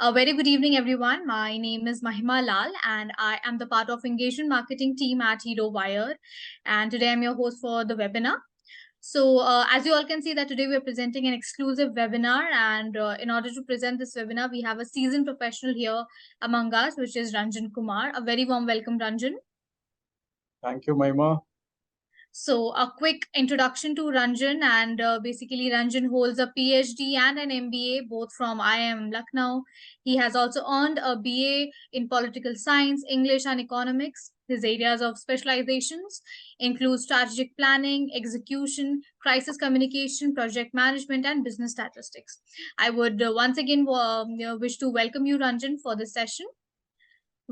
A very good evening, everyone. My name is Mahima Lal, and I am the part of engagement marketing team at Hero Wire. And today I'm your host for the webinar. So, as you all can see, that today we're presenting an exclusive webinar, and in order to present this webinar, we have a seasoned professional here among us, which is Ranjan Kumar. A very warm welcome, Ranjan. Thank you, Mahima. So a quick introduction to Ranjan, and basically Ranjan holds a PhD and an MBA both from IIM Lucknow. He has also earned a BA in political science, English and economics. His areas of specializations include strategic planning, execution, crisis communication, project management, and business statistics. I would once again wish to welcome you, Ranjan, for this session.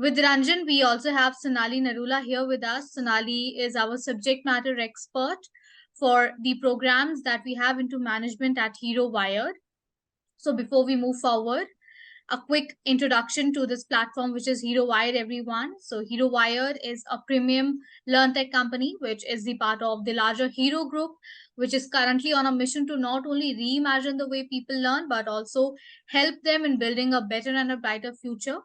With Ranjan, we also have Sonali Narula here with us. Sonali is our subject matter expert for the programs that we have into management at Hero Wired. So before we move forward, a quick introduction to this platform, which is Hero Wired, everyone. So Hero Wired is a premium learn tech company, which is the part of the larger Hero Group, which is currently on a mission to not only reimagine the way people learn, but also help them in building a better and a brighter future.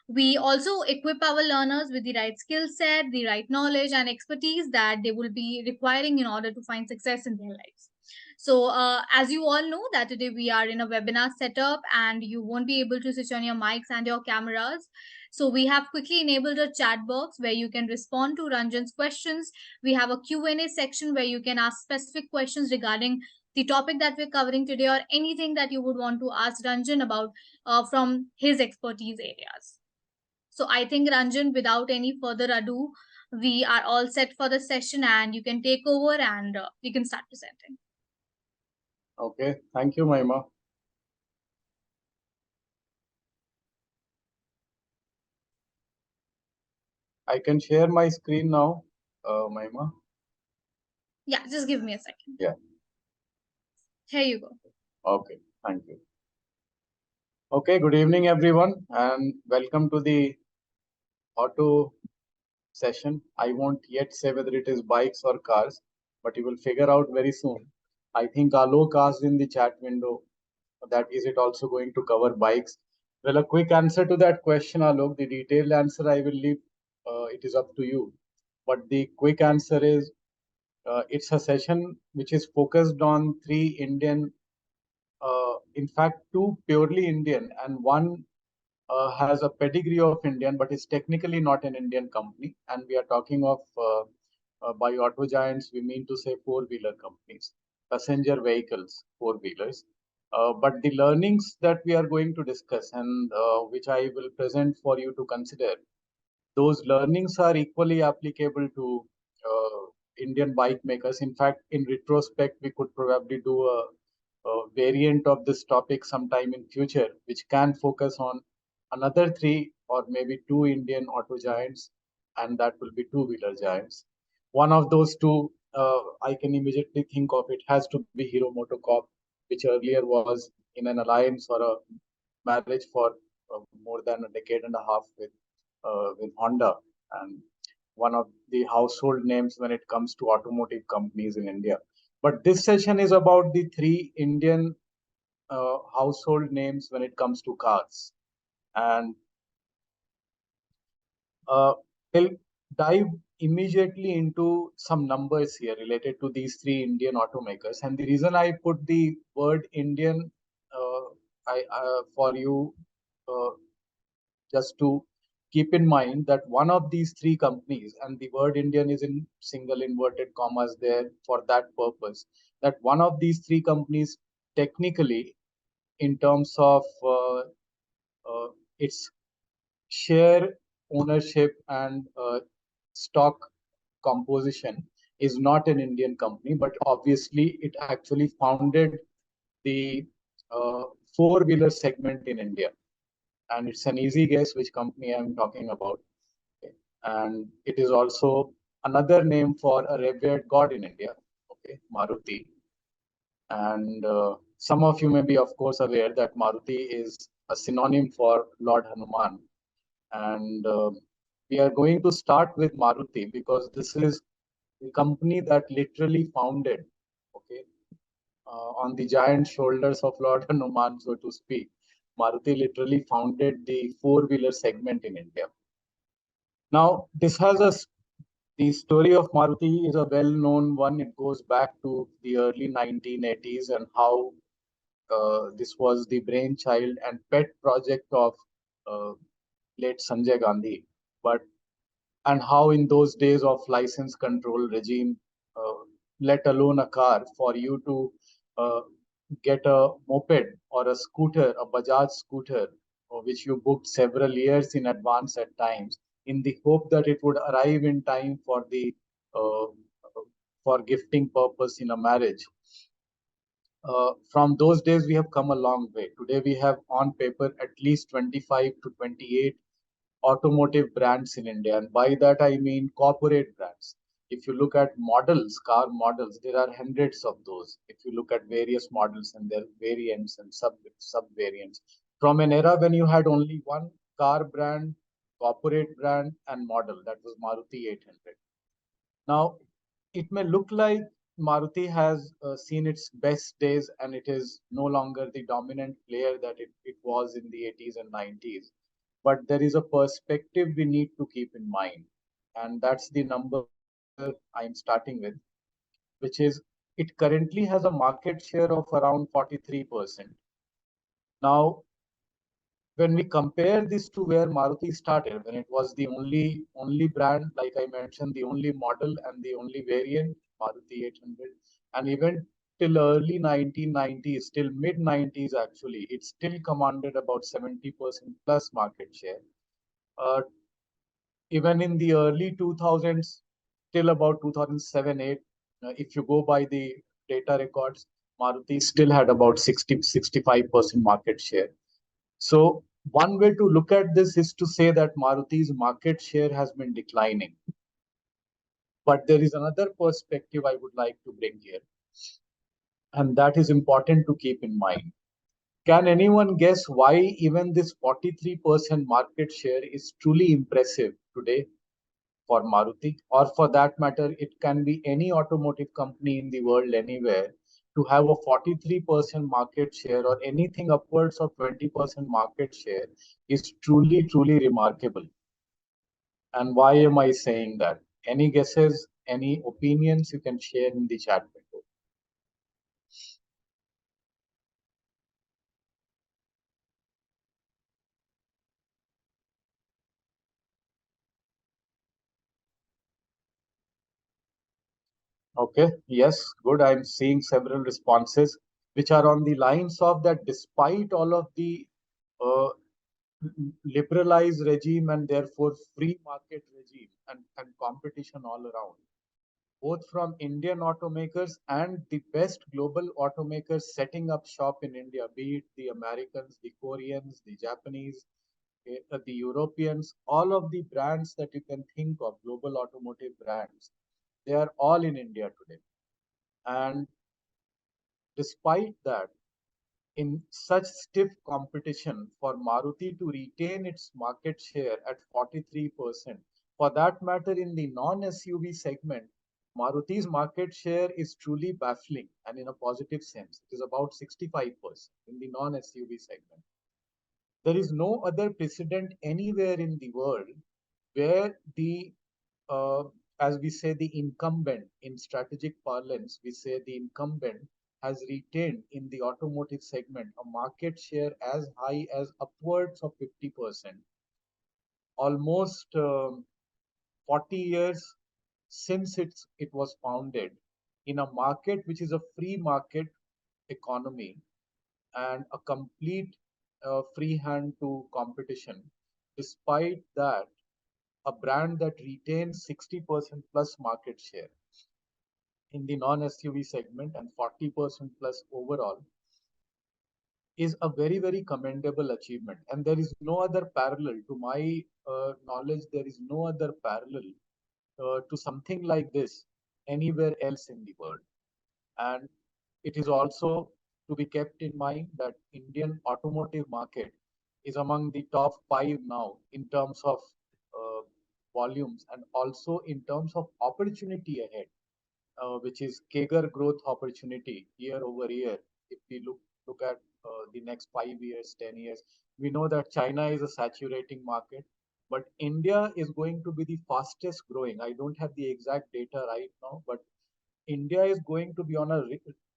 We also equip our learners with the right skill set, the right knowledge and expertise that they will be requiring in order to find success in their lives. So as you all know that today we are in a webinar setup and you won't be able to switch on your mics and your cameras. So we have quickly enabled a chat box where you can respond to Ranjan's questions. We have a Q&A section where you can ask specific questions regarding the topic that we're covering today or anything that you would want to ask Ranjan about from his expertise areas. So I think, Ranjan, without any further ado, we are all set for the session and you can take over and we can start presenting. Okay, thank you, Mahima. I can share my screen now, Mahima. Yeah, just give me a second. Yeah. Here you go. Okay, thank you. Okay, good evening, everyone, and welcome to the auto session. I won't yet say whether it is bikes or cars, but you will figure out very soon. I think Alok asked in the chat window that is it also going to cover bikes? Well, a quick answer to that question, Alok. The detailed answer I will leave. It is up to you. But the quick answer is it's a session which is focused on three Indian, in fact, two purely Indian, and one has a pedigree of Indian, but is technically not an Indian company. And we are talking of, by auto giants, we mean to say four-wheeler companies, passenger vehicles, four-wheelers. But the learnings that we are going to discuss and which I will present for you to consider, those learnings are equally applicable to Indian bike makers. In fact, in retrospect, we could probably do a variant of this topic sometime in future, which can focus on another three or maybe two Indian auto giants, and that will be two-wheeler giants. One of those two, I can immediately think of, it has to be Hero MotoCorp, which earlier was in an alliance or a marriage for more than a decade and a half with Honda, and one of the household names when it comes to automotive companies in India. But this session is about the three Indian household names when it comes to cars. And we'll dive immediately into some numbers here related to these three Indian automakers. And the reason I put the word Indian for you just to keep in mind that one of these three companies, and the word Indian is in single inverted commas there for that purpose, that one of these three companies technically, in terms of its share ownership and stock composition, is not an Indian company, but obviously it actually founded the four-wheeler segment in India. And it's an easy guess which company I'm talking about. Okay. And it is also another name for a revered god in India, okay, Maruti. And some of you may be, of course, aware that Maruti is a synonym for Lord Hanuman. And we are going to start with Maruti because this is the company that literally founded, okay, on the giant shoulders of Lord Hanuman, so to speak. Maruti literally founded the four-wheeler segment in India. Now, the story of Maruti is a well-known one. It goes back to the early 1980s and how this was the brainchild and pet project of uh, late Sanjay Gandhi. But and how in those days of license control regime, uh, let alone a car, for you to uh, get a moped or a scooter, a Bajaj scooter, which you booked several years in advance at times, in the hope that it would arrive in time for the uh, for gifting purpose in a marriage. From those days, we have come a long way. Today, we have on paper at least 25 to 28 automotive brands in India. And by that, I mean corporate brands. If you look at models, car models, there are hundreds of those. If you look at various models and their variants and sub variants, from an era when you had only one car brand, corporate brand, and model, that was Maruti 800. Now, it may look like Maruti has seen its best days and it is no longer the dominant player that it was in the 80s and 90s. But there is a perspective we need to keep in mind. And that's the number I'm starting with, which is it currently has a market share of around 43%. Now, when we compare this to where Maruti started, when it was the only brand, like I mentioned, the only model and the only variant, Maruti 800, and even till early 1990s, till mid 90s actually, it still commanded about 70% plus market share. Uh, Even in the early 2000s, till about 2007, 8, if you go by the data records, Maruti still had about 65% market share. So one way to look at this is to say that Maruti's market share has been declining. But there is another perspective I would like to bring here, and that is important to keep in mind. Can anyone guess why even this 43% market share is truly impressive today for Maruti? Or for that matter, it can be any automotive company in the world anywhere. To have a 43% market share or anything upwards of 20% market share is truly, truly remarkable. And why am I saying that? Any guesses, any opinions you can share in the chat window? Okay, yes, good. I'm seeing several responses which are on the lines of that despite all of the uh, liberalized regime and therefore free market regime and competition all around, both from Indian automakers and the best global automakers setting up shop in India, be it the Americans, the Koreans, the Japanese, the Europeans, all of the brands that you can think of, global automotive brands, they are all in India today. And despite that, in such stiff competition, for Maruti to retain its market share at 43%, for that matter, in the non-SUV segment, Maruti's market share is truly baffling and in a positive sense. It is about 65% in the non-SUV segment. There is no other precedent anywhere in the world where uh, as we say, the incumbent in strategic parlance, we say the incumbent has retained in the automotive segment a market share as high as upwards of 50%, almost 40 years since it was founded in a market which is a free market economy and a complete free hand to competition. Despite that, a brand that retains 60% plus market share in the non-SUV segment and 40% plus overall is a very, very commendable achievement. And there is no other parallel, to my knowledge, there is no other parallel to something like this anywhere else in the world. And it is also to be kept in mind that Indian automotive market is among the top five now in terms of uh, volumes and also in terms of opportunity ahead, which is CAGR growth opportunity year over year. If we look at the next 5 years, 10 years. We know that China is a saturating market, but India is going to be the fastest growing. I don't have the exact data right now, but India is going to be on a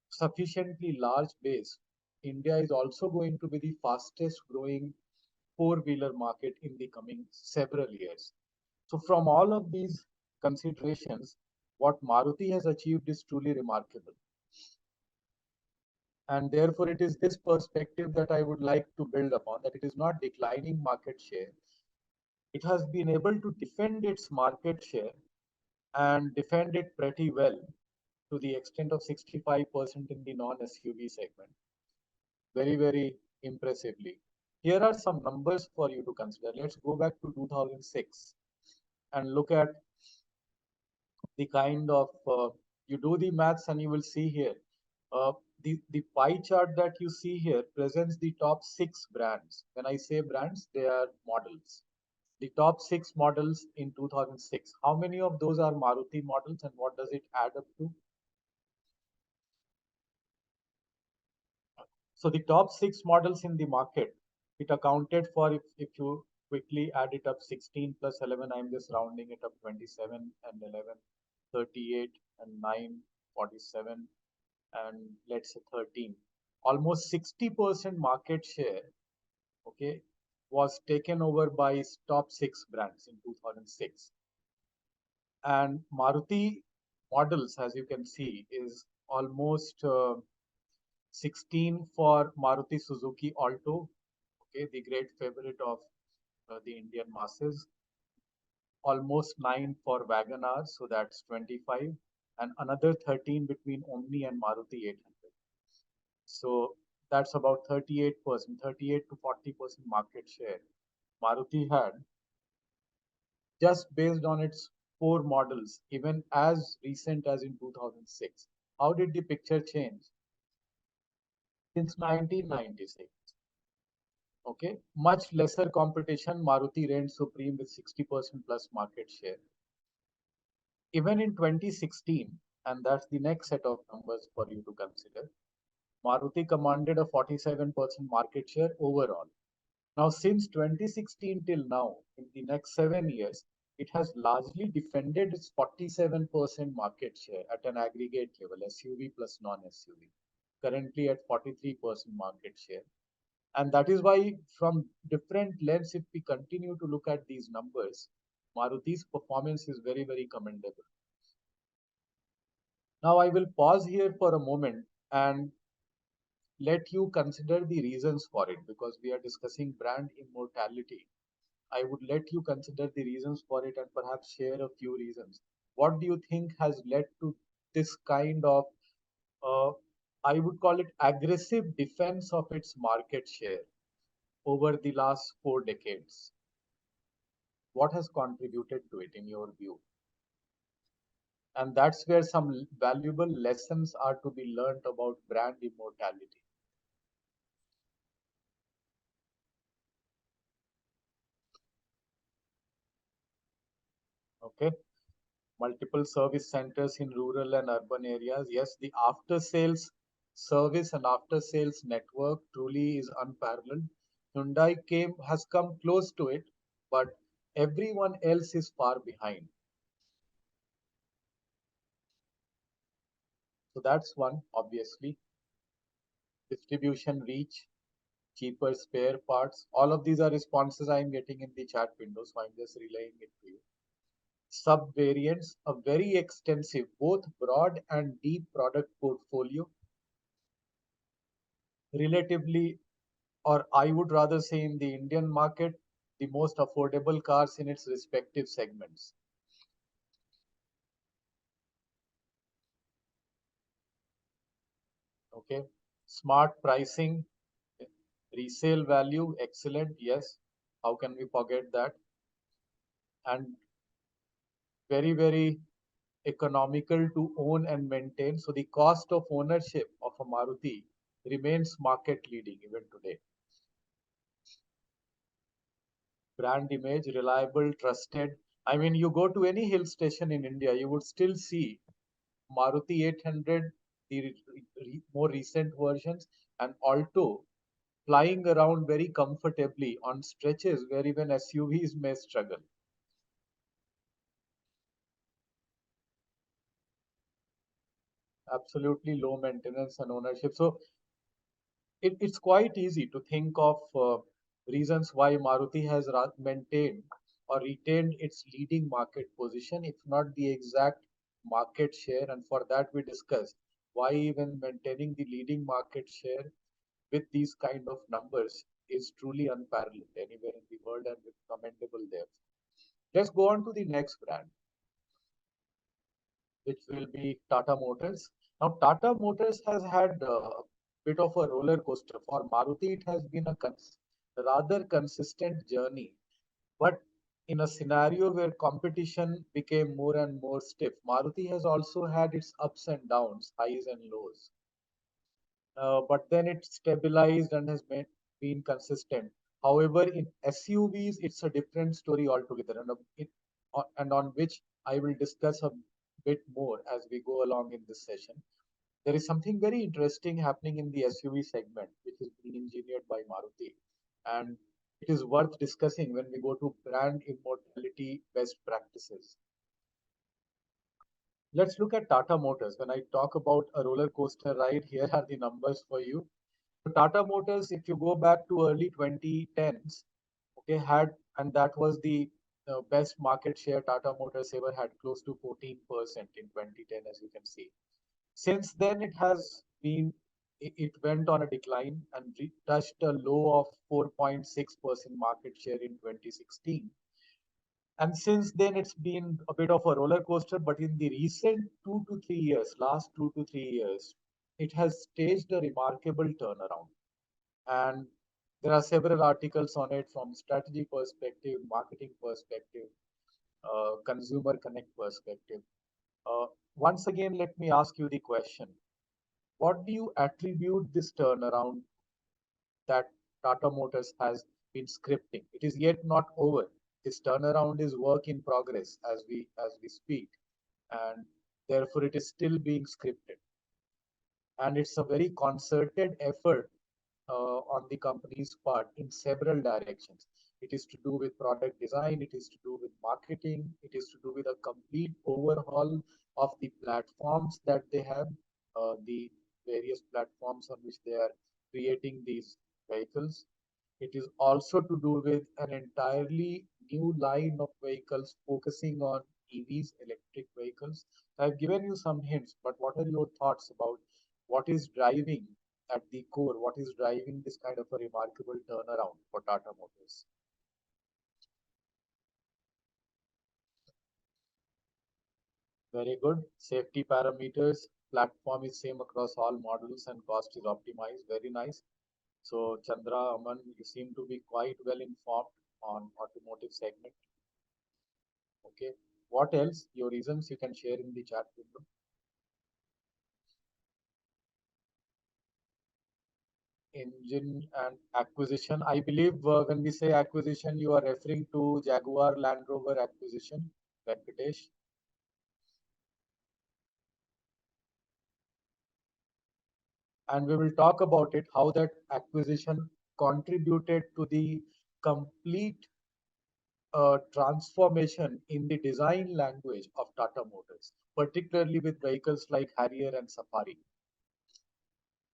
sufficiently large base. India is also going to be the fastest growing four-wheeler market in the coming several years. So from all of these considerations, what Maruti has achieved is truly remarkable. And therefore, it is this perspective that I would like to build upon, that it is not declining market share. It has been able to defend its market share and defend it pretty well to the extent of 65% in the non-SUV segment. Very, very impressively. Here are some numbers for you to consider. Let's go back to 2006 and look at the kind of, you do the maths and you will see here, uh, the pie chart that you see here presents the top 6 brands. When I say brands, they are models. The top 6 models in 2006. How many of those are Maruti models and what does it add up to? So the top 6 models in the market, it accounted for, if you quickly add it up, 16 plus 11, I'm just rounding it up, 27 and 11, 38 and 9, 47, and let's say 13. Almost 60% market share, okay, was taken over by top 6 brands in 2006. And Maruti models, as you can see, is almost 16 for Maruti Suzuki Alto, okay, the great favorite of the Indian masses. Almost 9 for Wagonar, so that's 25, and another 13 between Omni and Maruti 800. So that's about 38%, 38 to 40% market share Maruti had just based on its 4 models, even as recent as in 2006. How did the picture change? Since 1996. Okay, much lesser competition, Maruti reigned supreme with 60% plus market share. Even in 2016, and that's the next set of numbers for you to consider, Maruti commanded a 47% market share overall. Now, since 2016 till now, in the next 7 years, it has largely defended its 47% market share at an aggregate level, SUV plus non-SUV, currently at 43% market share. And that is why, from different lens, if we continue to look at these numbers, Maruti's performance is very, very commendable. Now, I will pause here for a moment and let you consider the reasons for it, because we are discussing brand immortality. I would let you consider the reasons for it and perhaps share a few reasons. What do you think has led to this kind of, uh, I would call it aggressive defense of its market share over the last 4 decades? What has contributed to it in your view? And that's where some valuable lessons are to be learned about brand immortality. Okay, multiple service centers in rural and urban areas. Yes, the after sales service and after sales network truly is unparalleled. Hyundai has come close to it, but everyone else is far behind. So that's one, obviously. Distribution reach, cheaper spare parts. All of these are responses I'm getting in the chat window, so I'm just relaying it to you. Sub variants, a very extensive, both broad and deep product portfolio, relatively, or I would rather say in the Indian market, the most affordable cars in its respective segments. Okay, smart pricing, resale value, excellent, yes. How can we forget that? And very, very economical to own and maintain. So the cost of ownership of a Maruti remains market leading even today. Brand image, reliable, trusted. I mean, you go to any hill station in India, you would still see Maruti 800, the more recent versions, and Alto flying around very comfortably on stretches where even SUVs may struggle. Absolutely low maintenance and ownership. So it's quite easy to think of reasons why Maruti has maintained or retained its leading market position, if not the exact market share. And for that, we discussed why even maintaining the leading market share with these kind of numbers is truly unparalleled anywhere in the world and with commendable there. Let's go on to the next brand, which will be Tata Motors. Now, Tata Motors has had a bit of a roller coaster. For Maruti, it has been a rather consistent journey. But in a scenario where competition became more and more stiff, Maruti has also had its ups and downs, highs and lows. But then it stabilized and has been consistent. However, in SUVs, it's a different story altogether, and on which I will discuss a bit more as we go along in this session. There is something very interesting happening in the SUV segment, which is being engineered by Maruti, and it is worth discussing when we go to brand immortality best practices. Let's look at Tata Motors. When I talk about a roller coaster ride, here are the numbers for you. Tata Motors, if you go back to early 2010s, okay, and that was the best market share Tata Motors ever had, close to 14% in 2010, as you can see. Since then, it went on a decline and touched a low of 4.6% market share in 2016. And since then, it's been a bit of a roller coaster. But in the recent last 2 to 3 years, it has staged a remarkable turnaround. And there are several articles on it from strategy perspective, marketing perspective, consumer connect perspective. Uh, Once again, let me ask you the question. What do you attribute this turnaround that Tata Motors has been scripting? It is yet not over. This turnaround is work in progress as we speak, and therefore it is still being scripted. And it's a very concerted effort on the company's part in several directions. It is to do with product design, it is to do with marketing, it is to do with a complete overhaul of the platforms that they have, the various platforms on which they are creating these vehicles. It is also to do with an entirely new line of vehicles focusing on EVs, electric vehicles. I've given you some hints, but what are your thoughts about what is driving at the core, what is driving this kind of a remarkable turnaround for Tata Motors? Very good. Safety parameters, platform is same across all models and cost is optimized. Very nice. So Chandra, Aman, you seem to be quite well informed on automotive segment. Okay. What else? Your reasons you can share in the chat window. Engine and acquisition. I believe when we say acquisition, you are referring to Jaguar Land Rover acquisition, Venkatesh. And we will talk about it, how that acquisition contributed to the complete transformation in the design language of Tata Motors, particularly with vehicles like Harrier and Safari.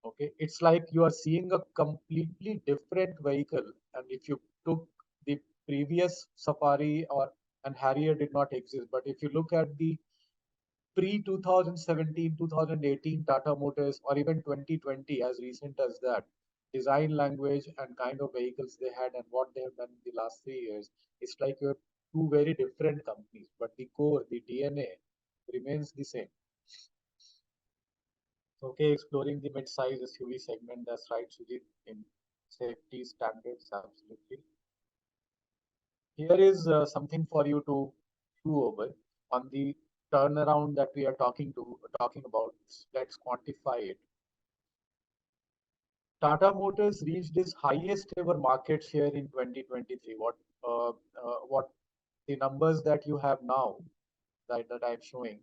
Okay, it's like you are seeing a completely different vehicle, and if you took the previous Safari or and Harrier did not exist, but if you look at the pre 2017, 2018 Tata Motors, or even 2020, as recent as that, design language and kind of vehicles they had and what they have done in the last 3 years, it's like you have two very different companies, but the core, the DNA remains the same. Okay, exploring the mid-size SUV segment, that's right, Sujit, in safety standards, absolutely. Here is something for you to chew over on the turnaround that we are talking about. Let's quantify it. Tata Motors reached its highest ever market share in 2023. What the numbers that you have now that I'm showing,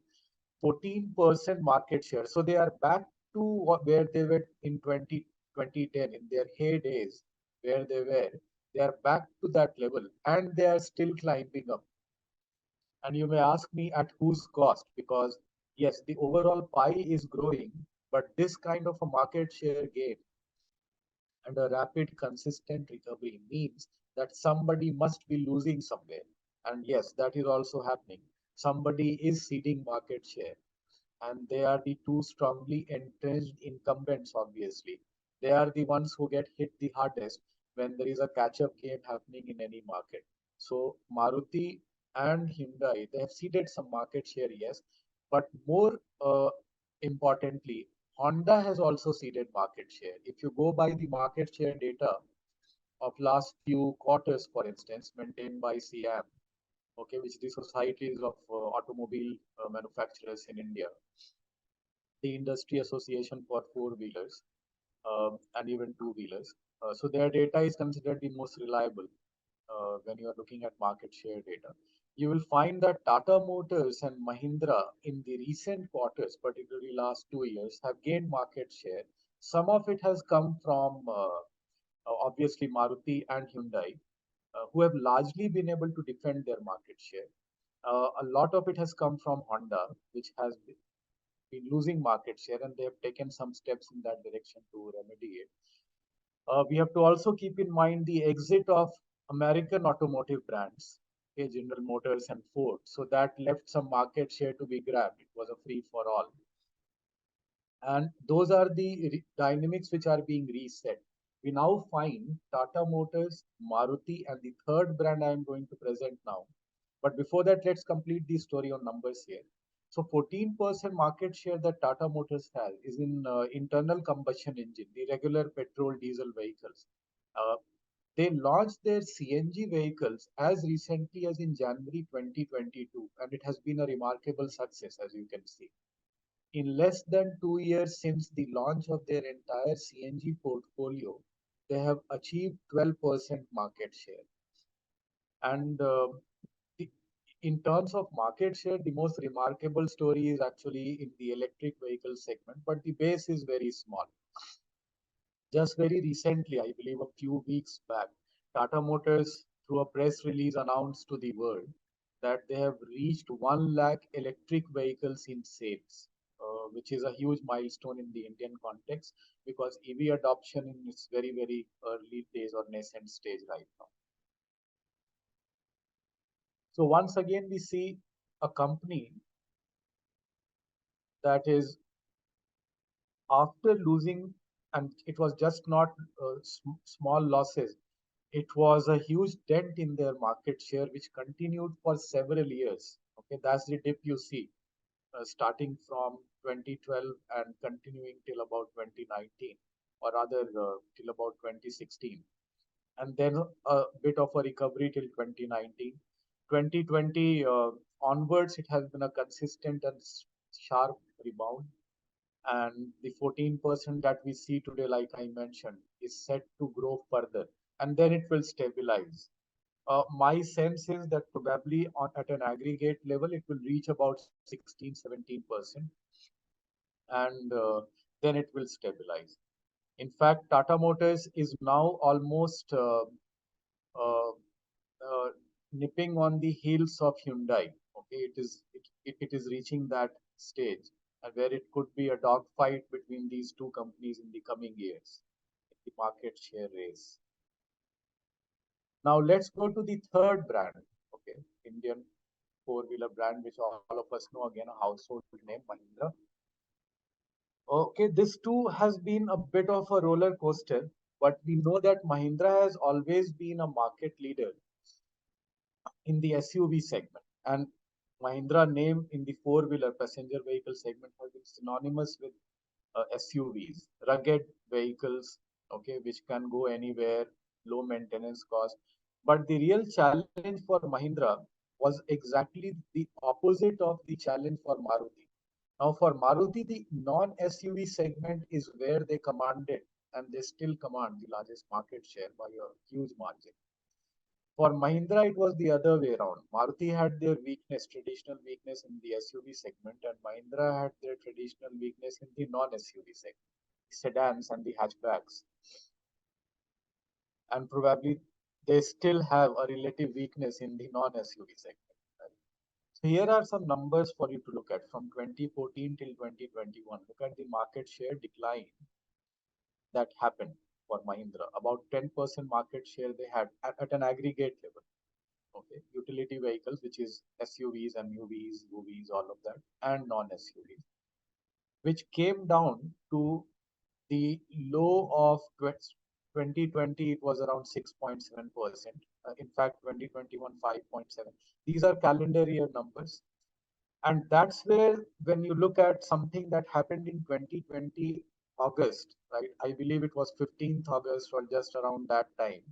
14% market share. So they are back to where they were in 2020 2010, in their heydays, where they are back to that level and they are still climbing up. And you may ask me at whose cost, because yes, the overall pie is growing, but this kind of a market share gain and a rapid, consistent recovery means that somebody must be losing somewhere. And yes, that is also happening. Somebody is ceding market share, and they are the two strongly entrenched incumbents, obviously. They are the ones who get hit the hardest when there is a catch up game happening in any market. So, Maruti and Hyundai, they have ceded some market share, yes, but more importantly, Honda has also ceded market share. If you go by the market share data of last few quarters, for instance, maintained by CM, okay, which is the societies of automobile manufacturers in India, the Industry Association for Four-Wheelers and even two-wheelers. So their data is considered the most reliable when you are looking at market share data. You will find that Tata Motors and Mahindra in the recent quarters, particularly last 2 years, have gained market share. Some of it has come from obviously Maruti and Hyundai, who have largely been able to defend their market share. A lot of it has come from Honda, which has been losing market share, and they have taken some steps in that direction to remedy it. We have to also keep in mind the exit of American automotive brands, okay, General Motors and Ford. So that left some market share to be grabbed. It was a free for all. And those are the dynamics which are being reset. We now find Tata Motors, Maruti, and the third brand I am going to present now. But before that, let's complete the story on numbers here. So 14% market share that Tata Motors has is in internal combustion engine, the regular petrol diesel vehicles. Uh, they launched their CNG vehicles as recently as in January 2022, and it has been a remarkable success, as you can see. In less than 2 years since the launch of their entire CNG portfolio, they have achieved 12% market share. And the, in terms of market share, the most remarkable story is actually in the electric vehicle segment, but the base is very small. Just very recently, I believe a few weeks back, Tata Motors, through a press release, announced to the world that they have reached 1 lakh electric vehicles in sales, which is a huge milestone in the Indian context because EV adoption in its very, very early days or nascent stage right now. So once again, we see a company that is after losing, and it was just not small losses, it was a huge dent in their market share, which continued for several years. Okay, that's the dip you see, starting from 2012 and continuing till about 2019, or rather till about 2016, and then a bit of a recovery till 2019. 2020 onwards, it has been a consistent and sharp rebound, and the 14% that we see today, like I mentioned, is set to grow further, and then it will stabilize. My sense is that probably at an aggregate level, it will reach about 16, 17%, and then it will stabilize. In fact, Tata Motors is now almost uh, uh, nipping on the heels of Hyundai. Okay, it is reaching that stage, and where it could be a dogfight between these two companies in the coming years, in the market share race. Now let's go to the third brand. Okay, Indian four-wheeler brand, which all of us know, again a household name, Mahindra. Okay, this too has been a bit of a roller coaster, but we know that Mahindra has always been a market leader in the SUV segment. And Mahindra name in the four-wheeler passenger vehicle segment has been synonymous with SUVs, rugged vehicles, okay, which can go anywhere, low maintenance cost. But the real challenge for Mahindra was exactly the opposite of the challenge for Maruti. Now, for Maruti, the non-SUV segment is where they commanded, and they still command the largest market share by a huge margin. For Mahindra, it was the other way around. Maruti had their weakness, traditional weakness in the SUV segment, and Mahindra had their traditional weakness in the non-SUV segment. sedans and the hatchbacks. And probably they still have a relative weakness in the non-SUV segment. Right? So here are some numbers for you to look at from 2014 till 2021. Look at the market share decline that happened for Mahindra. About 10% market share they had at an aggregate level. Okay, utility vehicles, which is SUVs, MUVs, UVs, all of that, and non-SUVs, which came down to the low of 2020. It was around 6.7%. In fact, 2021, 5.7. These are calendar year numbers. And that's where, when you look at something that happened in 2020 August, right? I believe it was 15th August or just around that time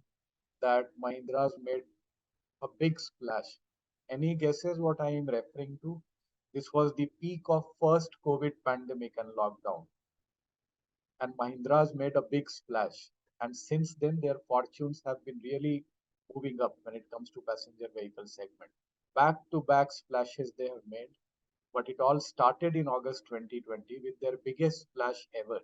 that Mahindra's made a big splash. Any guesses what I am referring to? This was the peak of first COVID pandemic and lockdown. And Mahindra's made a big splash. And since then, their fortunes have been really moving up when it comes to passenger vehicle segment. Back to back splashes they have made. But it all started in August 2020 with their biggest splash ever.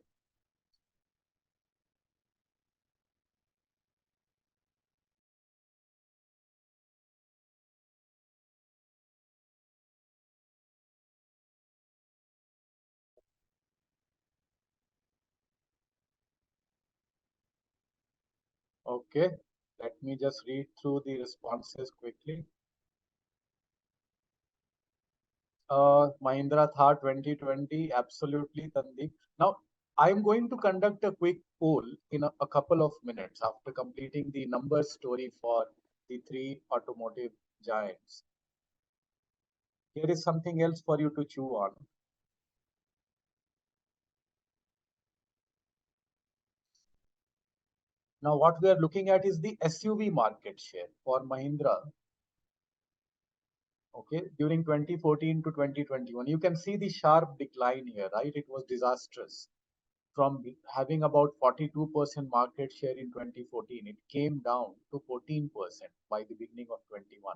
Okay, let me just read through the responses quickly. Mahindra Thar 2020, absolutely, Tandeep. Now, I'm going to conduct a quick poll in a couple of minutes after completing the number story for the three automotive giants. Here is something else for you to chew on. Now, what we are looking at is the SUV market share for Mahindra. Okay, during 2014 to 2021, you can see the sharp decline here, right? It was disastrous. From having about 42% market share in 2014, it came down to 14% by the beginning of 21.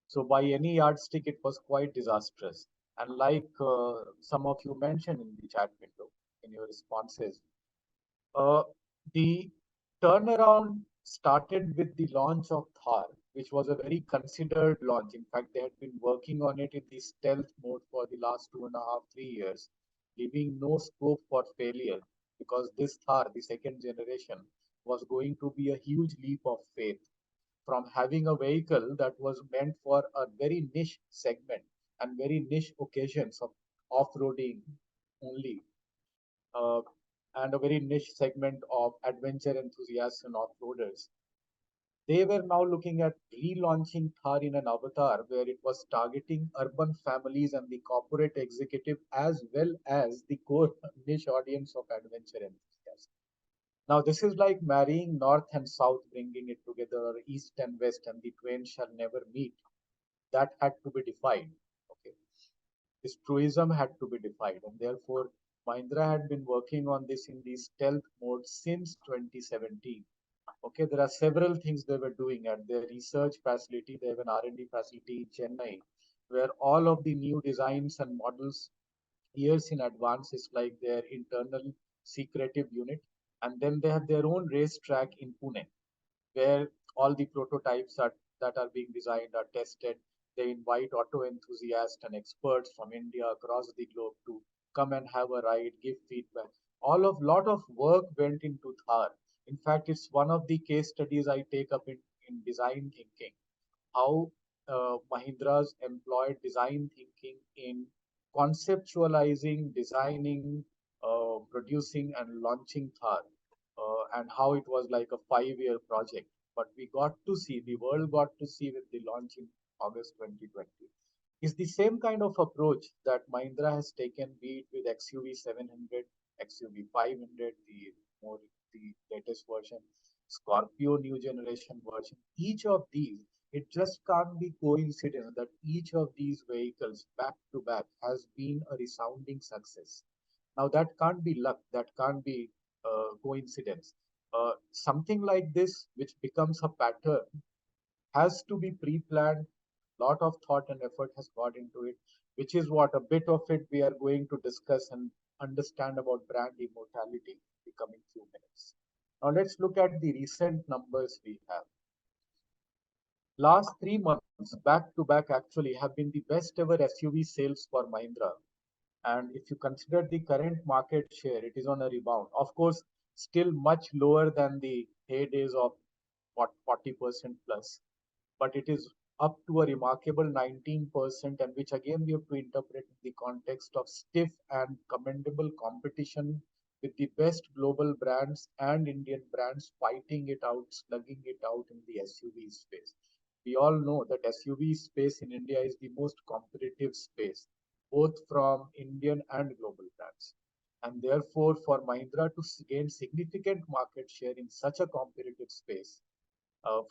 So by any yardstick, it was quite disastrous. And like some of you mentioned in the chat window, in your responses, uh, the turnaround started with the launch of Thar, which was a very considered launch. In fact, they had been working on it in the stealth mode for the last 2.5, 3 years, leaving no scope for failure, because this Thar, the second generation, was going to be a huge leap of faith from having a vehicle that was meant for a very niche segment and very niche occasions of off-roading only, uh, and a very niche segment of adventure enthusiasts and off-roaders. They were now looking at relaunching Thar in an avatar where it was targeting urban families and the corporate executive as well as the core niche audience of adventure enthusiasts. Now, this is like marrying North and South, bringing it together, or East and West, and the twain shall never meet. That had to be defined. Okay, this truism had to be defined, and therefore Mahindra had been working on this in the stealth mode since 2017. Okay, there are several things they were doing at their research facility. They have an R&D facility in Chennai, where all of the new designs and models years in advance is like their internal secretive unit. And then they have their own racetrack in Pune, where all the prototypes that are being designed are tested. They invite auto enthusiasts and experts from India across the globe to come and have a ride, give feedback. Lot of work went into Thar. In fact, it's one of the case studies I take up in design thinking. How Mahindra's employed design thinking in conceptualizing, designing, producing, and launching Thar, and how it was like a 5-year project. But the world got to see with the launch in August 2020. Is the same kind of approach that Mahindra has taken, be it with XUV 700, XUV 500, the latest version, Scorpio new generation version. Each of these, it just can't be coincidence that each of these vehicles back to back has been a resounding success. Now that can't be luck, that can't be coincidence. Something like this, which becomes a pattern, has to be pre-planned. Lot of thought and effort has gone into it, which is what a bit of it we are going to discuss and understand about brand immortality in the coming few minutes. Now let's look at the recent numbers we have. Last 3 months, back to back, actually have been the best ever SUV sales for Mahindra. And if you consider the current market share, it is on a rebound. Of course, still much lower than the heydays of what 40% plus, but it is up to a remarkable 19%, and which again we have to interpret in the context of stiff and commendable competition with the best global brands and Indian brands fighting it out, slugging it out in the SUV space. We all know that SUV space in India is the most competitive space, both from Indian and global brands. And therefore, for Mahindra to gain significant market share in such a competitive space, uh,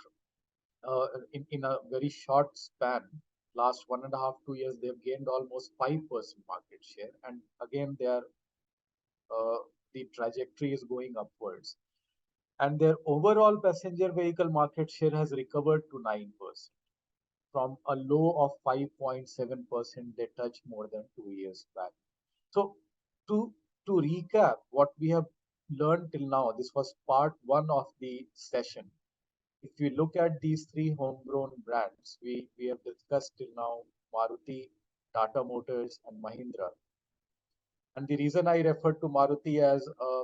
in a very short span, last 1.5, 2 years, they've gained almost 5% market share. And again, uh, the trajectory is going upwards. And their overall passenger vehicle market share has recovered to 9% from a low of 5.7% they touched more than 2 years back. So to, to recap what we have learned till now, this was part one of the session. If we look at these three homegrown brands, we have discussed till now Maruti, Tata Motors, and Mahindra. And the reason I refer to Maruti as a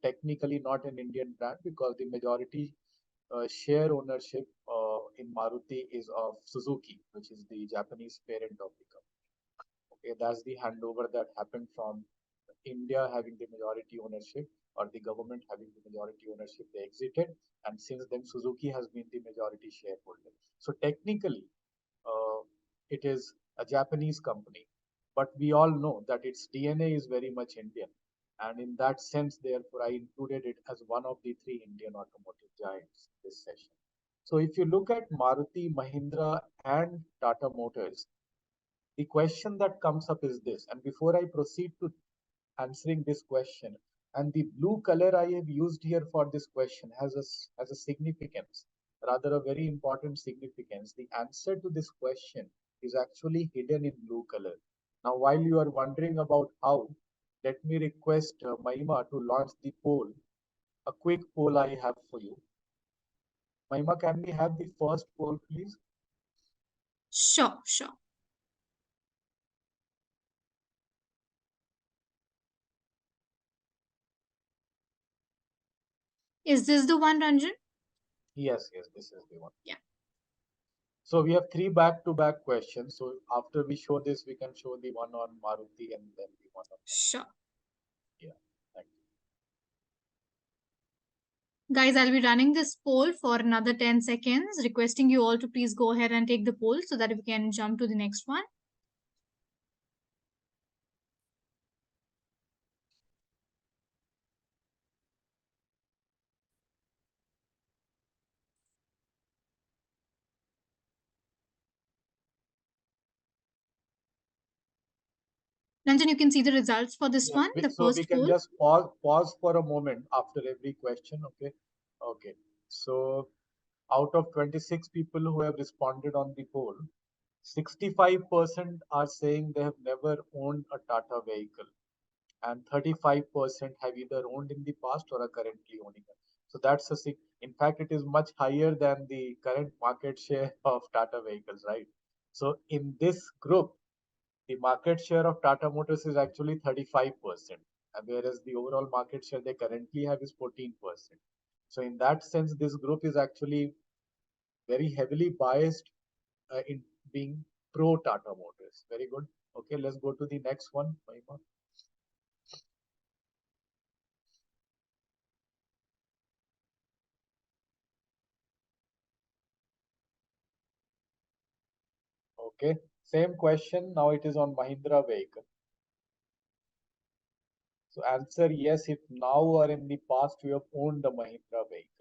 technically not an Indian brand because the majority share ownership in Maruti is of Suzuki, which is the Japanese parent of the company. Okay, that's the handover that happened from India having the majority ownership or the government having the majority ownership. They exited, and since then Suzuki has been the majority shareholder. So technically, uh, it is a Japanese company, but we all know that its DNA is very much Indian. And in that sense, therefore, I included it as one of the three Indian automotive giants this session. So if you look at Maruti, Mahindra, and Tata Motors, the question that comes up is this. And before I proceed to answering this question, and the blue color I have used here for this question has a significance, rather a very important significance. The answer to this question is actually hidden in blue color. Now, while you are wondering about how, let me request Mahima to launch the poll, a quick poll I have for you. Mahima, can we have the first poll, please? Sure, sure. Is this the one, Ranjan? Yes, yes, this is the one. Yeah. So we have three back-to-back questions. So after we show this, we can show the one on Maruti and then the one on Mahindra. Sure. Yeah, thank you. Guys, I'll be running this poll for another 10 seconds, requesting you all to please go ahead and take the poll so that we can jump to the next one. Ranjan, you can see the results for this Yes, one, the so we first can poll. just pause for a moment after every question. Okay, okay. So out of 26 people who have responded on the poll, 65% are saying they have never owned a Tata vehicle, and 35% have either owned in the past or are currently owning it. So that's in fact, it is much higher than the current market share of Tata vehicles, right? So in this group, the market share of Tata Motors is actually 35%, whereas the overall market share they currently have is 14%. So in that sense, this group is actually very heavily biased in being pro Tata Motors. Very good. Okay, let's go to the next one, Mahima. Okay, same question. Now it is on Mahindra vehicle. So answer yes if now or in the past you have owned a Mahindra vehicle.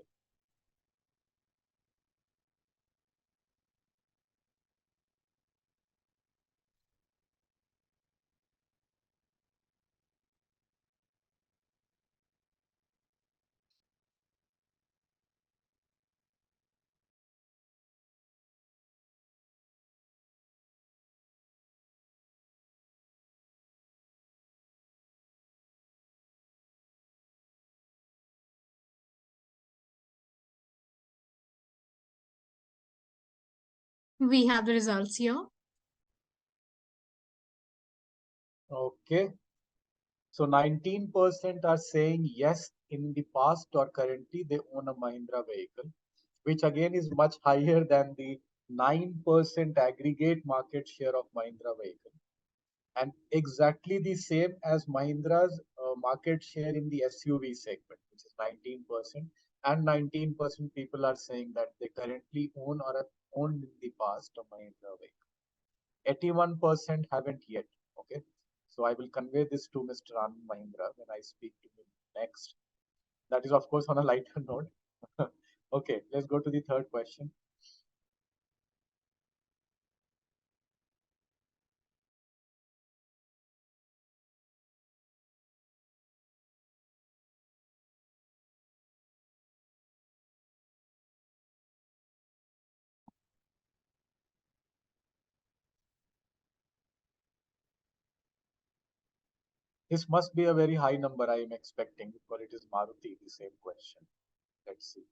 We have the results here. Okay. So 19% are saying yes, in the past or currently they own a Mahindra vehicle, which again is much higher than the 9% aggregate market share of Mahindra vehicle, and exactly the same as Mahindra's market share in the SUV segment, which is 19%, and 19% people are saying that they currently own or have owned in the past a Mahindra vehicle. 81% haven't yet. Okay. So I will convey this to Mr. Anand Mahindra when I speak to him next. That is, of course, on a lighter note. Okay, let's go to the third question. This must be a very high number I am expecting because it is Maruti, the same question. Let's see.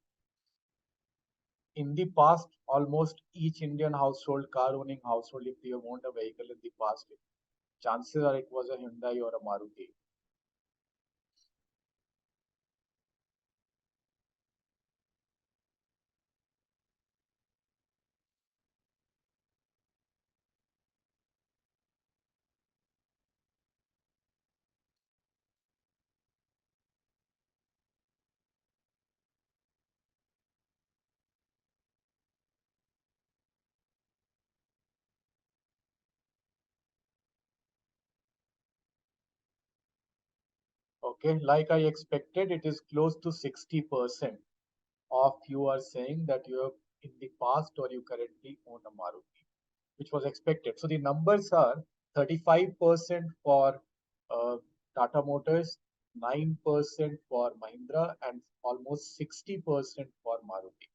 In the past, almost each Indian household, car owning household, if they have owned a vehicle in the past, chances are it was a Hyundai or a Maruti. Okay, like I expected, it is close to 60% of you are saying that you have in the past or you currently own a Maruti, which was expected. So the numbers are 35% for uh, Tata Motors, 9% for Mahindra, and almost 60% for Maruti.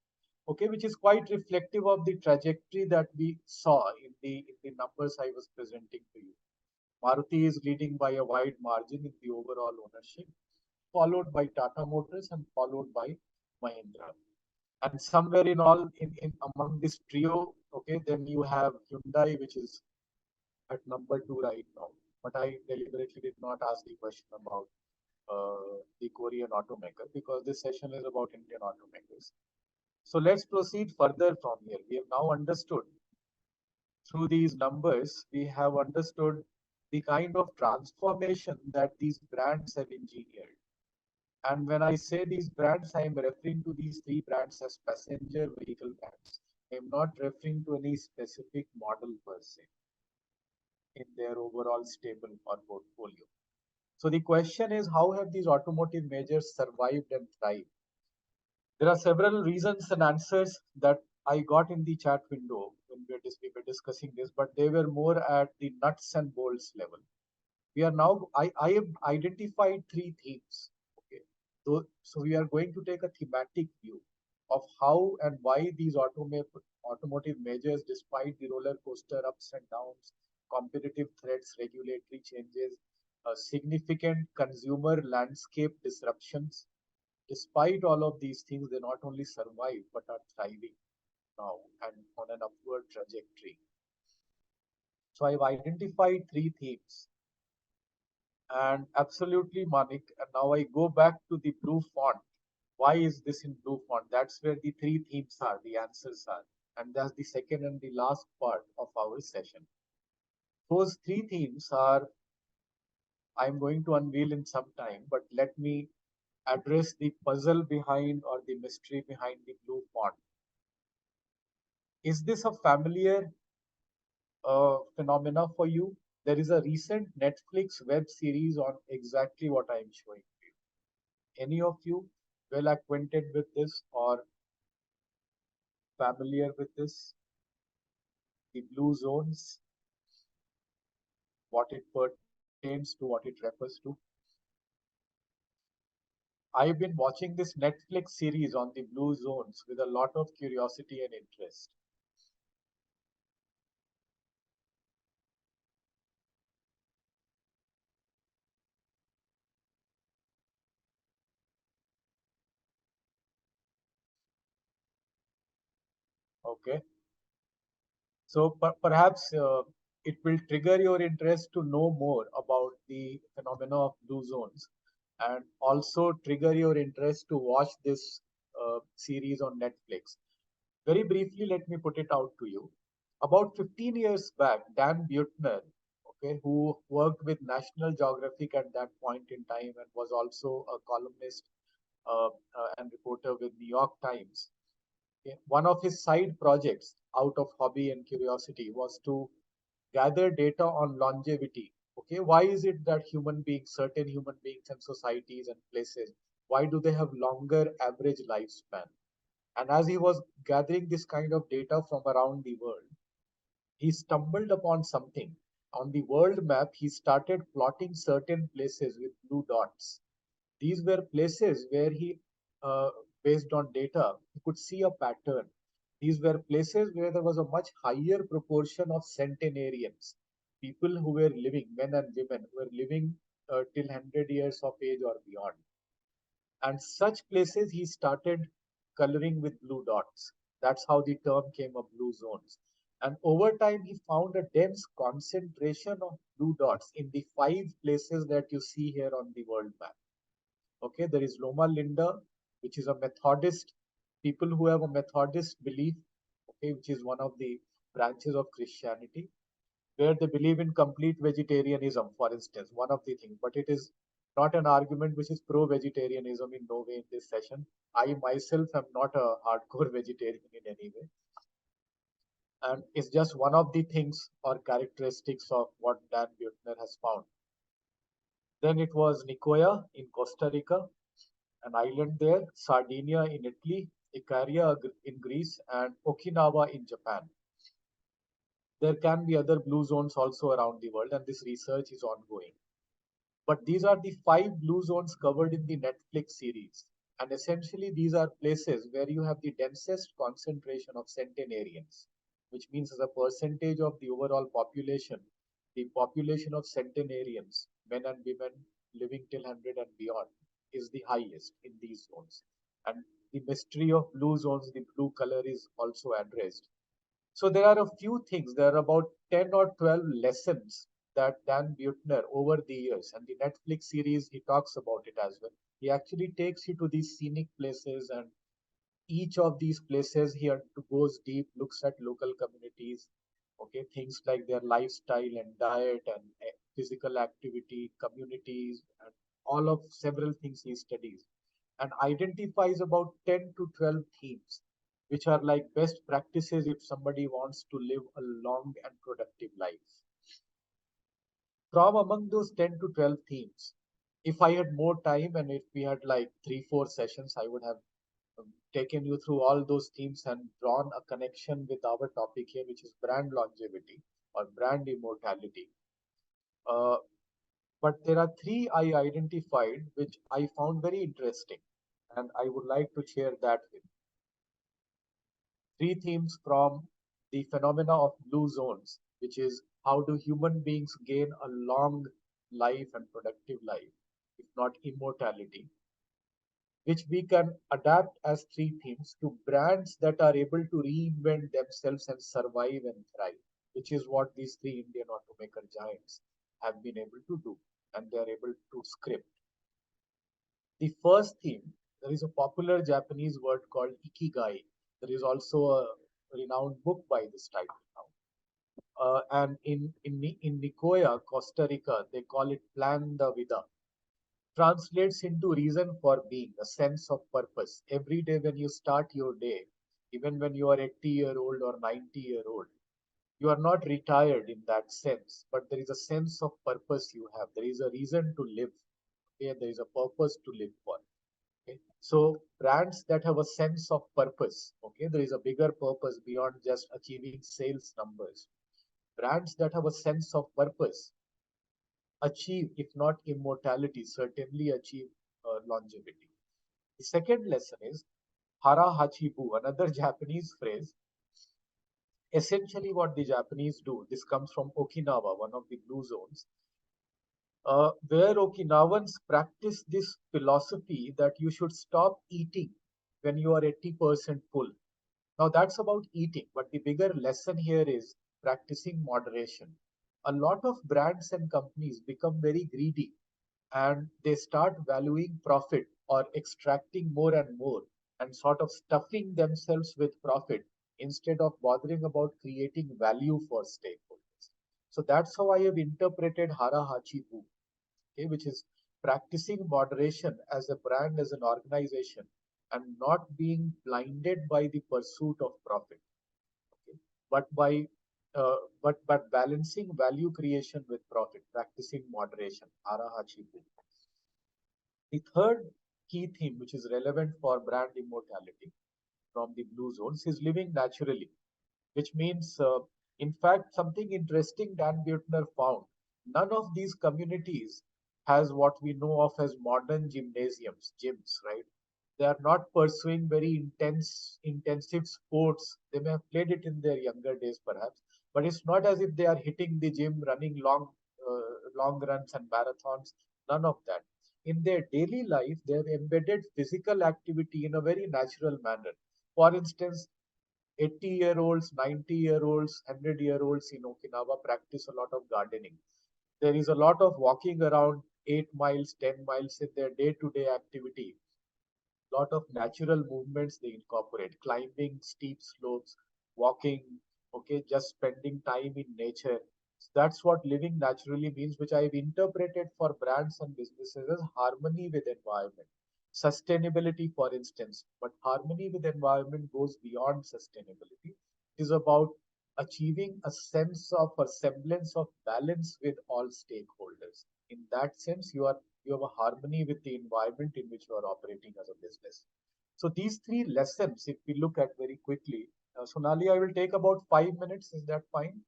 Okay, which is quite reflective of the trajectory that we saw in the numbers I was presenting to you. Maruti is leading by a wide margin in the overall ownership, followed by Tata Motors and followed by Mahindra. And somewhere in all in among this trio, okay, then you have Hyundai, which is at number two right now. But I deliberately did not ask the question about the Korean automaker because this session is about Indian automakers. So let's proceed further from here. We have now understood through these numbers, we have understood the kind of transformation that these brands have engineered. And when I say these brands, I am referring to these three brands as passenger vehicle brands. I am not referring to any specific model per se in their overall stable or portfolio. So the question is, how have these automotive majors survived and thrived? There are several reasons and answers that I got in the chat window when we were discussing this, but they were more at the nuts and bolts level. We are now, I have identified three themes. Okay. So we are going to take a thematic view of how and why these automotive measures, despite the roller coaster ups and downs, competitive threats, regulatory changes, significant consumer landscape disruptions, despite all of these things, they not only survive but are thriving now and on an upward trajectory. So I've identified three themes. And absolutely, Manik. And now I go back to the blue font. Why is this in blue font? That's where the three themes are, the answers are. And that's the second and the last part of our session. Those three themes are, I'm going to unveil in some time, but let me address the puzzle behind or the mystery behind the blue font. Is this a familiar phenomena for you? There is a recent Netflix web series on exactly what I am showing you. Any of you well acquainted with this or familiar with this? The blue zones, what it pertains to, what it refers to. I've been watching this Netflix series on the blue zones with a lot of curiosity and interest. Okay. So perhaps it will trigger your interest to know more about the phenomena of blue zones, and also trigger your interest to watch this series on Netflix. Very briefly, let me put it out to you. About 15 years back, Dan Buettner, okay, who worked with National Geographic at that point in time and was also a columnist and reporter with New York Times, okay, one of his side projects out of hobby and curiosity was to gather data on longevity. Okay, why is it that certain human beings and societies and places, why do they have longer average lifespan? And as he was gathering this kind of data from around the world, he stumbled upon something. On the world map, he started plotting certain places with blue dots. These were places where based on data, he could see a pattern. These were places where there was a much higher proportion of centenarians, people who were living, men and women, who were living till 100 years of age or beyond. And such places he started coloring with blue dots. That's how the term came of blue zones. And over time, he found a dense concentration of blue dots in the 5 places that you see here on the world map. Okay, there is Loma Linda, which is a Methodist, people who have a Methodist belief, okay, which is one of the branches of Christianity, where they believe in complete vegetarianism, for instance, one of the things. But it is not an argument which is pro-vegetarianism in no way in this session. I myself am not a hardcore vegetarian in any way. And it's just one of the things or characteristics of what Dan Buettner has found. Then it was Nicoya in Costa Rica, an island there, Sardinia in Italy, Icaria in Greece, and Okinawa in Japan. There can be other blue zones also around the world, and this research is ongoing. But these are the 5 blue zones covered in the Netflix series. And essentially, these are places where you have the densest concentration of centenarians, which means as a percentage of the overall population, the population of centenarians, men and women living till 100 and beyond, is the highest in these zones. And the mystery of blue zones, the blue color is also addressed. So there are a few things. There are about 10 or 12 lessons that Dan Buettner over the years, and the Netflix series, he talks about it as well. He actually takes you to these scenic places, and each of these places he goes deep, looks at local communities, okay, things like their lifestyle and diet and physical activity, communities, and all of several things he studies, and identifies about 10 to 12 themes which are like best practices if somebody wants to live a long and productive life. From among those 10 to 12 themes, if I had more time and if we had like 3 4 sessions, I would have taken you through all those themes and drawn a connection with our topic here, which is brand longevity or brand immortality. Uh, but there are 3 I identified which I found very interesting, and I would like to share that with 3 themes from the phenomena of blue zones, which is how do human beings gain a long life and productive life, if not immortality, which we can adapt as 3 themes to brands that are able to reinvent themselves and survive and thrive, which is what these 3 Indian automaker giants have been able to do, and they are able to script. The first theme, there is a popular Japanese word called ikigai. There is also a renowned book by this title now. And in Nicoya, Costa Rica, they call it plan the vida. Translates into reason for being, a sense of purpose. Every day when you start your day, even when you are 80-year-old or 90-year-old, you are not retired in that sense, but there is a sense of purpose you have. There is a reason to live. Okay? There is a purpose to live for. Okay? So brands that have a sense of purpose, okay, there is a bigger purpose beyond just achieving sales numbers. Brands that have a sense of purpose achieve, if not immortality, certainly achieve longevity. The second lesson is hara hachibu, another Japanese phrase. Essentially, what the Japanese do, this comes from Okinawa, one of the blue zones, where Okinawans practice this philosophy that you should stop eating when you are 80% full. Now that's about eating, but the bigger lesson here is practicing moderation. A lot of brands and companies become very greedy and they start valuing profit or extracting more and more and sort of stuffing themselves with profit instead of bothering about creating value for stakeholders. So that's how I have interpreted Hara Hachi Bu, okay, which is practicing moderation as a brand, as an organization, and not being blinded by the pursuit of profit, okay, but by but balancing value creation with profit, practicing moderation. Hara Hachi Bu. The third key theme, which is relevant for brand immortality from the blue zones, is living naturally, which means, in fact, something interesting Dan Buettner found. None of these communities has what we know of as modern gymnasiums, gyms, right? They are not pursuing very intensive sports. They may have played it in their younger days, perhaps, but it's not as if they are hitting the gym, running long runs and marathons. None of that. In their daily life, they have embedded physical activity in a very natural manner. For instance, 80-year-olds, 90-year-olds, 100-year-olds in Okinawa practice a lot of gardening. There is a lot of walking around 8 miles, 10 miles in their day to day activity. Lot of natural movements they incorporate, climbing steep slopes, walking, okay, just spending time in nature. That's what living naturally means, which I've interpreted for brands and businesses as harmony with environment. Sustainability, for instance, but harmony with environment goes beyond sustainability. It is about achieving a sense of a semblance of balance with all stakeholders. In that sense, you have a harmony with the environment in which you are operating as a business. So these three lessons, if we look at very quickly, Sonali, I will take about 5 minutes. Is that fine?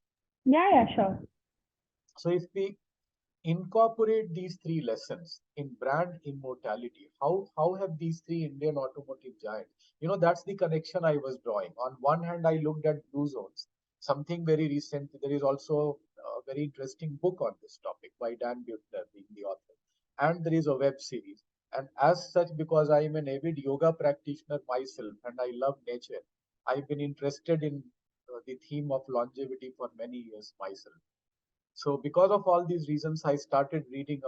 Yeah, yeah, sure. So if we incorporate these three lessons in brand immortality, how have these three Indian automotive giants, that's the connection I was drawing. On one hand, I looked at blue zones, something very recent. There is also a very interesting book on this topic by Dan Buettner being the author, and there is a web series. And as such, because I am an avid yoga practitioner myself and I love nature, I've been interested in the theme of longevity for many years myself. So because of all these reasons, I started reading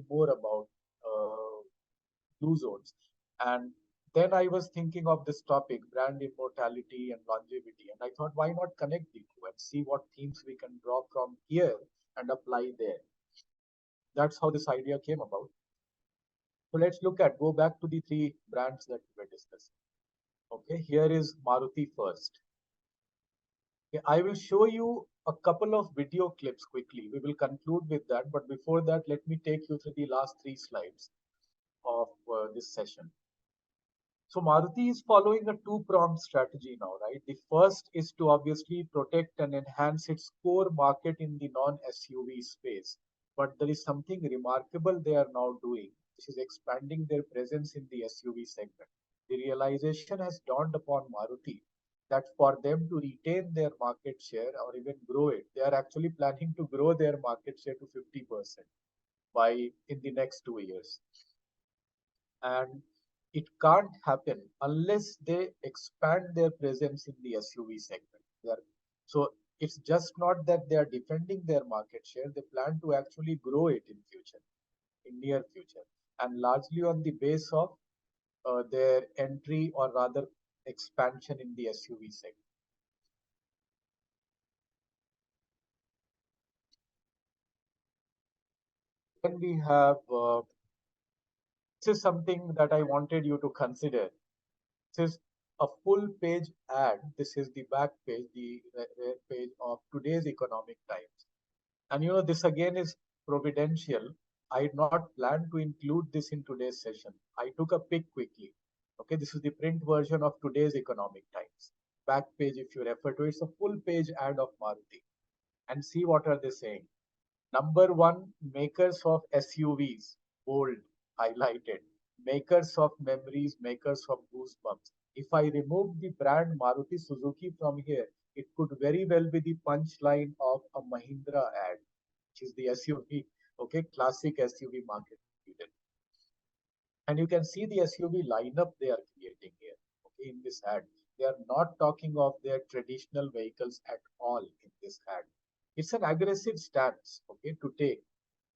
more about uh, blue zones. And then I was thinking of this topic, brand immortality and longevity. And I thought, why not connect the two and see what themes we can draw from here and apply there. That's how this idea came about. So let's go back to the three brands that we were discussing. Okay, here is Maruti first. Okay, I will show you a couple of video clips quickly. We will conclude with that. But before that, let me take you through the last three slides of this session. So Maruti is following a two-pronged strategy now, right? The first is to obviously protect and enhance its core market in the non-SUV space. But there is something remarkable they are now doing, which is expanding their presence in the SUV segment. The realization has dawned upon Maruti that for them to retain their market share or even grow it, they are actually planning to grow their market share to 50% by in the next 2 years. And it can't happen unless they expand their presence in the SUV segment. So it's just not that they are defending their market share; they plan to actually grow it in future, in near future, and largely on the base of their entry or rather expansion in the SUV segment. Then we have this is something that I wanted you to consider. This is a full page ad. This is the back page, the rear page of today's Economic Times. And this again is providential. I had not planned to include this in today's session. I took a pic quickly. Okay, this is the print version of today's Economic Times. Back page, if you refer to it, it's a full page ad of Maruti. And see what are they saying. Number one, makers of SUVs, bold, highlighted. Makers of memories, makers of goosebumps. If I remove the brand Maruti Suzuki from here, it could very well be the punchline of a Mahindra ad, which is the SUV, okay, classic SUV market leader. And you can see the SUV lineup they are creating here, okay, in this ad. They are not talking of their traditional vehicles at all in this ad. It's an aggressive stance, okay, to take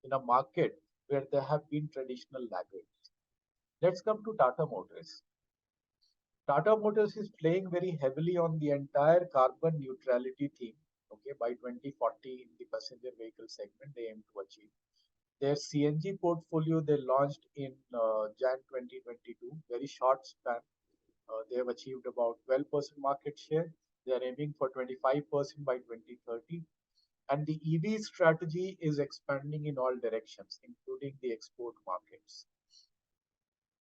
in a market where there have been traditional laggards. Let's come to Tata Motors. Tata Motors is playing very heavily on the entire carbon neutrality theme. Okay, by 2040 in the passenger vehicle segment, they aim to achieve. Their CNG portfolio they launched in Jan 2022, very short span. They have achieved about 12% market share. They are aiming for 25% by 2030. And the EV strategy is expanding in all directions, including the export markets.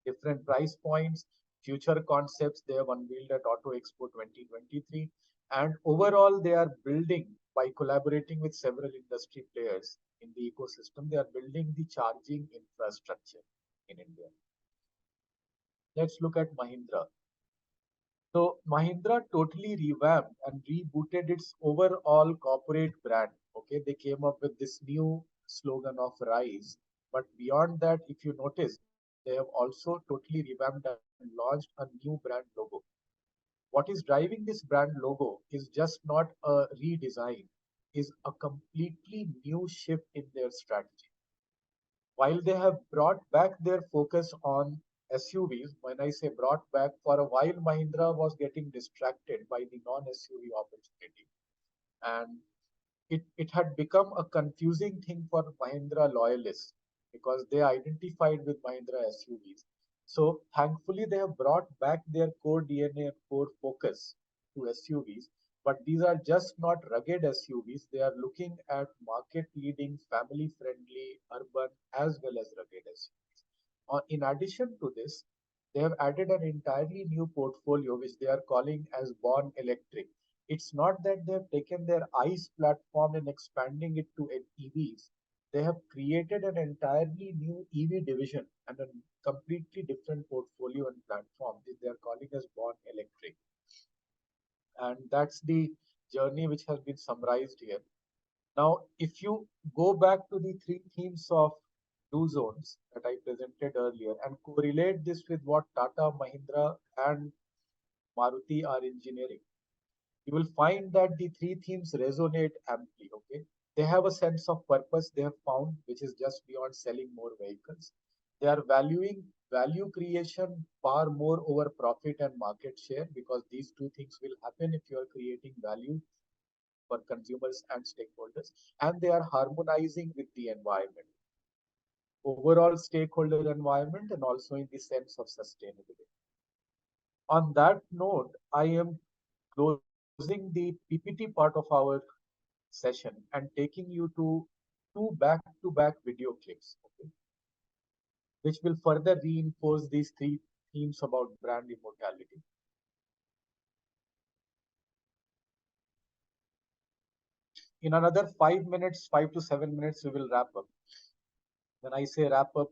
Different price points, future concepts they have unveiled at Auto Expo 2023. And overall, they are building by collaborating with several industry players in the ecosystem. They are building the charging infrastructure in India. Let's look at Mahindra. So Mahindra totally revamped and rebooted its overall corporate brand. Okay, they came up with this new slogan of Rise. But beyond that, if you notice, they have also totally revamped and launched a new brand logo. What is driving this brand logo is just not a redesign, is a completely new shift in their strategy. While they have brought back their focus on SUVs, when I say brought back, for a while Mahindra was getting distracted by the non-SUV opportunity. And it had become a confusing thing for Mahindra loyalists because they identified with Mahindra SUVs. So thankfully, they have brought back their core DNA and core focus to SUVs. But these are just not rugged SUVs. They are looking at market leading, family friendly, urban, as well as rugged SUVs. In addition to this, they have added an entirely new portfolio which they are calling as Born Electric. It's not that they have taken their ICE platform and expanding it to EVs. They have created an entirely new EV division and a completely different portfolio and platform that they are calling as Born Electric. And that's the journey which has been summarized here. Now, if you go back to the three themes of two zones that I presented earlier and correlate this with what Tata, Mahindra, and Maruti are engineering, you will find that the three themes resonate amply. Okay, they have a sense of purpose they have found, which is just beyond selling more vehicles. They are valuing value creation far more over profit and market share because these two things will happen if you are creating value for consumers and stakeholders, and they are harmonizing with the environment, overall stakeholder environment, and also in the sense of sustainability. On that note, I am closing the PPT part of our session and taking you to two back-to-back video clips, okay, which will further reinforce these three themes about brand immortality. In another 5 minutes, 5 to 7 minutes, we will wrap up. When I say wrap up,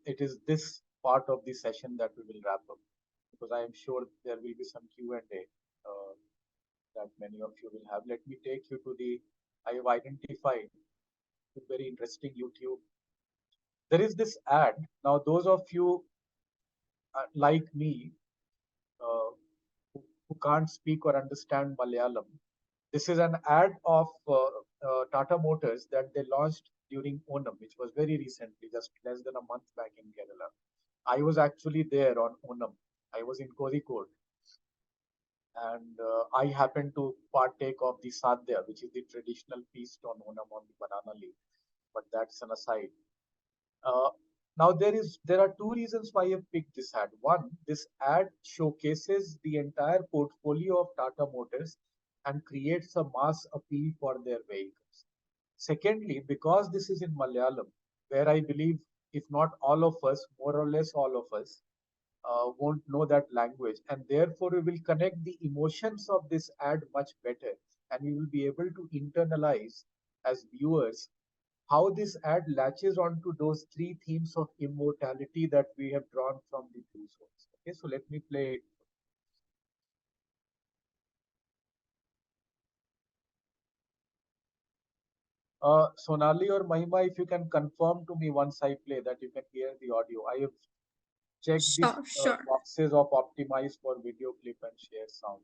it is this part of the session that we will wrap up because I am sure there will be some Q&A that many of you will have. Let me take you to the, I have identified a very interesting YouTube. There is this ad. Now, those of you like me who can't speak or understand Malayalam, this is an ad of Tata Motors that they launched during Onam, which was very recently, just less than a month back in Kerala. I was actually there on Onam. I was in Kozhikode, and I happened to partake of the sadhya, which is the traditional feast on Onam on the banana leaf. But that's an aside. Uh, now there are two reasons why I picked this ad. One, this ad showcases the entire portfolio of Tata Motors and creates a mass appeal for their vehicles. Secondly, because this is in Malayalam, where I believe if not all of us, more or less all of us, won't know that language, and therefore we will connect the emotions of this ad much better, and we will be able to internalize as viewers how this ad latches onto those three themes of immortality that we have drawn from the two zones. Okay, so let me play it. Sonali or Mahima, if you can confirm to me once I play that you can hear the audio. I have check these Sure, sure. boxes of optimize for video clip and share sound.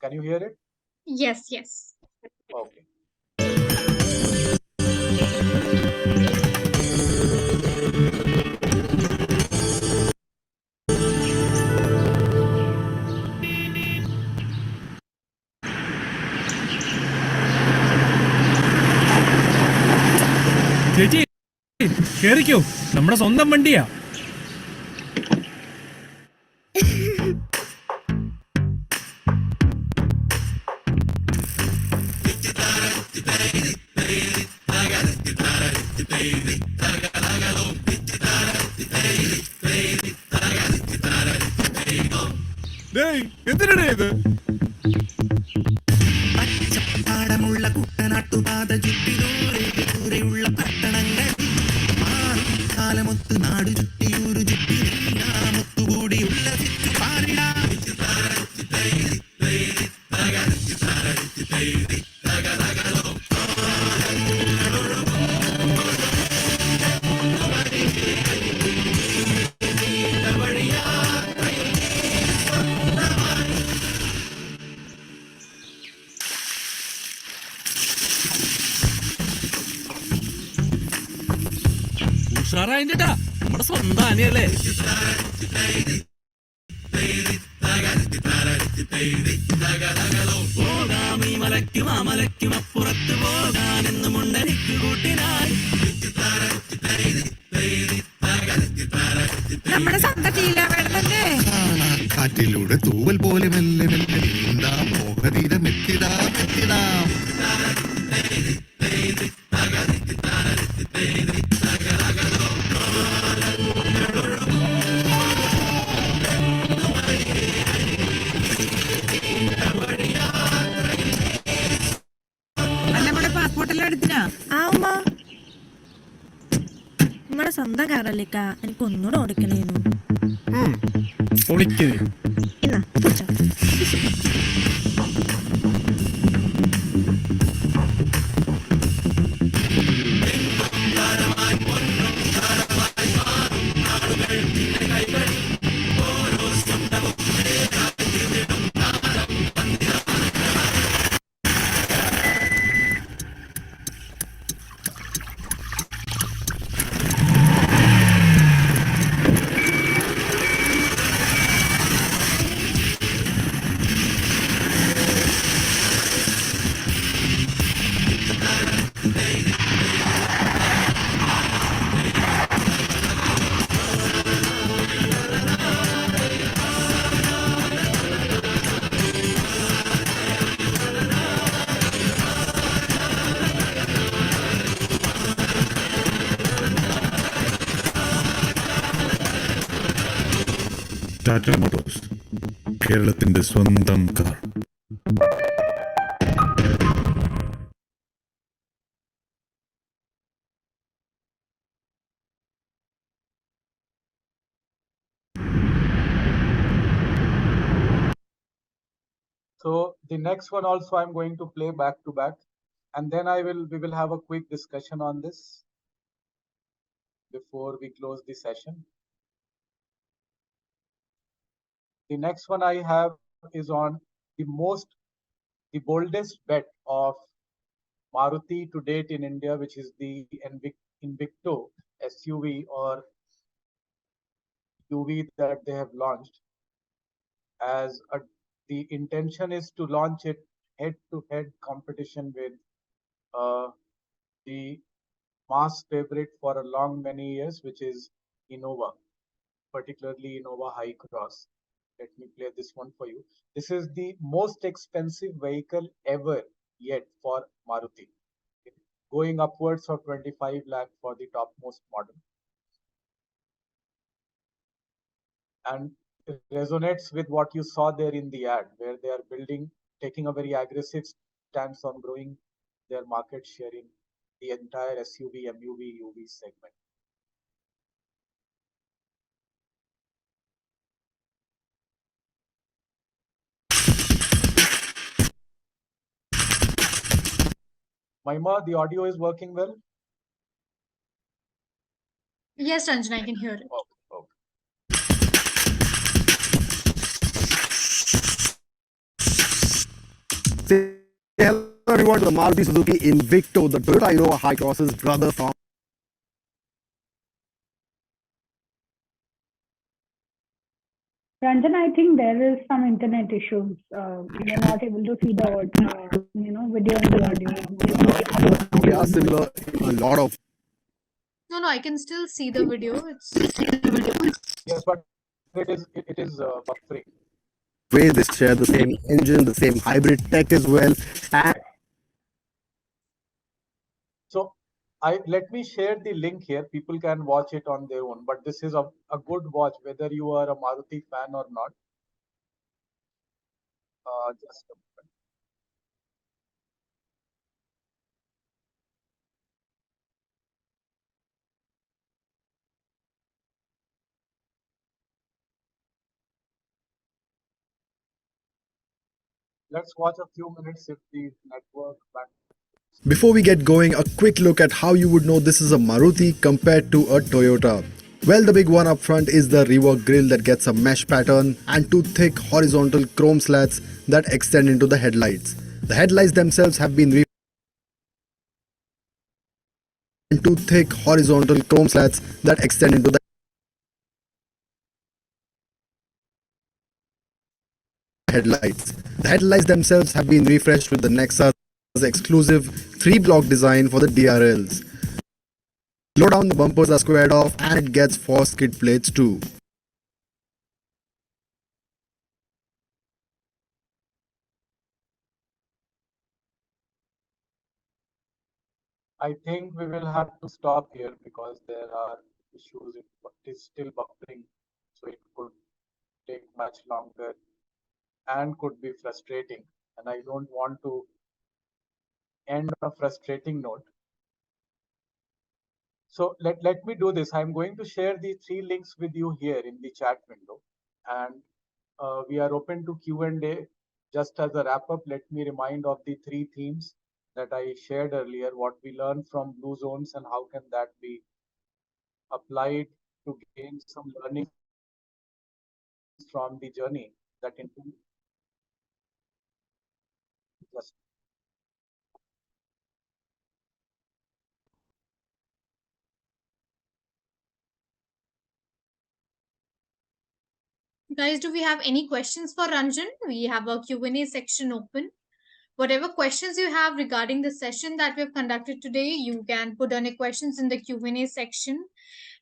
Can you hear it? Yes, yes. Okay. ചേച്ചി കേറിക്കോ, നമ്മുടെ സ്വന്തം വണ്ടിയാ. എന്തിനാ ഇത്? പച്ചപ്പാടമുള്ള കുട്ടനാട്ടുപാത ചുറ്റി ദൂരെയുള്ള പട്ടണങ്ങൾ കാലമൊത്ത് നാട് ചുറ്റിയൂരു ചുറ്റി ഒത്തുകൂടി ഉല്ലസിച്ചു പാടിടാ. ഉഷാറായിട്ടാ, നമ്മുടെ സ്വന്തം ആനയല്ലേ. പോകാമീ മലയ്ക്കും ആ മലയ്ക്കും അപ്പുറത്ത് പോകാനെന്നും ഉണ്ടെനിക്ക് കൂട്ടിനായി. നമ്മുടെ സ്വന്തം ശീലമല്ലേ. കാറ്റിലൂടെ തൂവൽ പോലെ മെല്ലെ മെല്ലെ നീന്താം, മോഹതീരമെത്തിടാം എത്തിടാം. നമ്മുടെ പാസ്പോർട്ടെല്ലാം എടുത്തിനാ? ആ ഉമ്മ, നമ്മുടെ സ്വന്തം കാറല്ലേക്ക, എനിക്ക് ഒന്നുകൂടെ ഓടിക്കണേന്നു. പൊളിക്ക്. എന്നാ പിടിച്ചോ. ടാറ്റ മോട്ടോഴ്സ്, കേരളത്തിന്റെ സ്വന്തം car. So the next one also I'm going to play back to back, and then we will have a quick discussion on this before we close the session. The next one I have is on the boldest bet of Maruti to date in India, which is the Invicto SUV or UV that they have launched. The intention is to launch it head-to-head competition with the mass favorite for a long many years, which is Innova, particularly Innova High Cross. Let me play this one for you. This is the most expensive vehicle ever yet for Maruti, going upwards of 25 lakh for the topmost model. And it resonates with what you saw there in the ad, where they are taking a very aggressive stance on growing their market share in the entire SUV, MUV, UV segment. Mahima, the audio is working well? Yes, Ranjan, I can hear it. Okay. Say hello everyone to the Maruti Suzuki Invicto, the Toyota Innova High Cross's brother from. Ranjan, I think there is some internet issues. You're not able to see the video and the audio. They are similar in a lot of No, I can still see the video. Yes, but it is buffering. ways. They share the same engine, the same hybrid tech as well. And So let me share the link here. People can watch it on their own, but this is a good watch, whether you are a Maruti fan or not. Just a moment. Let's watch a few minutes if the network back. before we get going, a quick look at how you would know this is a Maruti compared to a Toyota. Well, the big one up front is the rework grille that gets a mesh pattern and two thick horizontal chrome slats that extend into the headlights. The headlights themselves have been and two thick horizontal chrome slats that extend into the headlights. The headlights themselves have been refreshed with the Nexa's exclusive 3-block design for the DRLs. Low down, the bumpers are squared off and it gets 4 skid plates too. I think we will have to stop here because there are issues. It is still buffering, so it could take much longer and could be frustrating. And I don't want to end on a frustrating note. So let me do this. I'm going to share the 3 links with you here in the chat window, and we are open to Q&A. Just as a wrap up, let me remind of the 3 themes that I shared earlier, what we learned from blue zones and how can that be applied to gain some learning from the journey that includes just Guys, do we have any questions for Ranjan? We have a Q&A section open. Whatever questions you have regarding the session that we have conducted today, you can put down your questions in the Q&A section.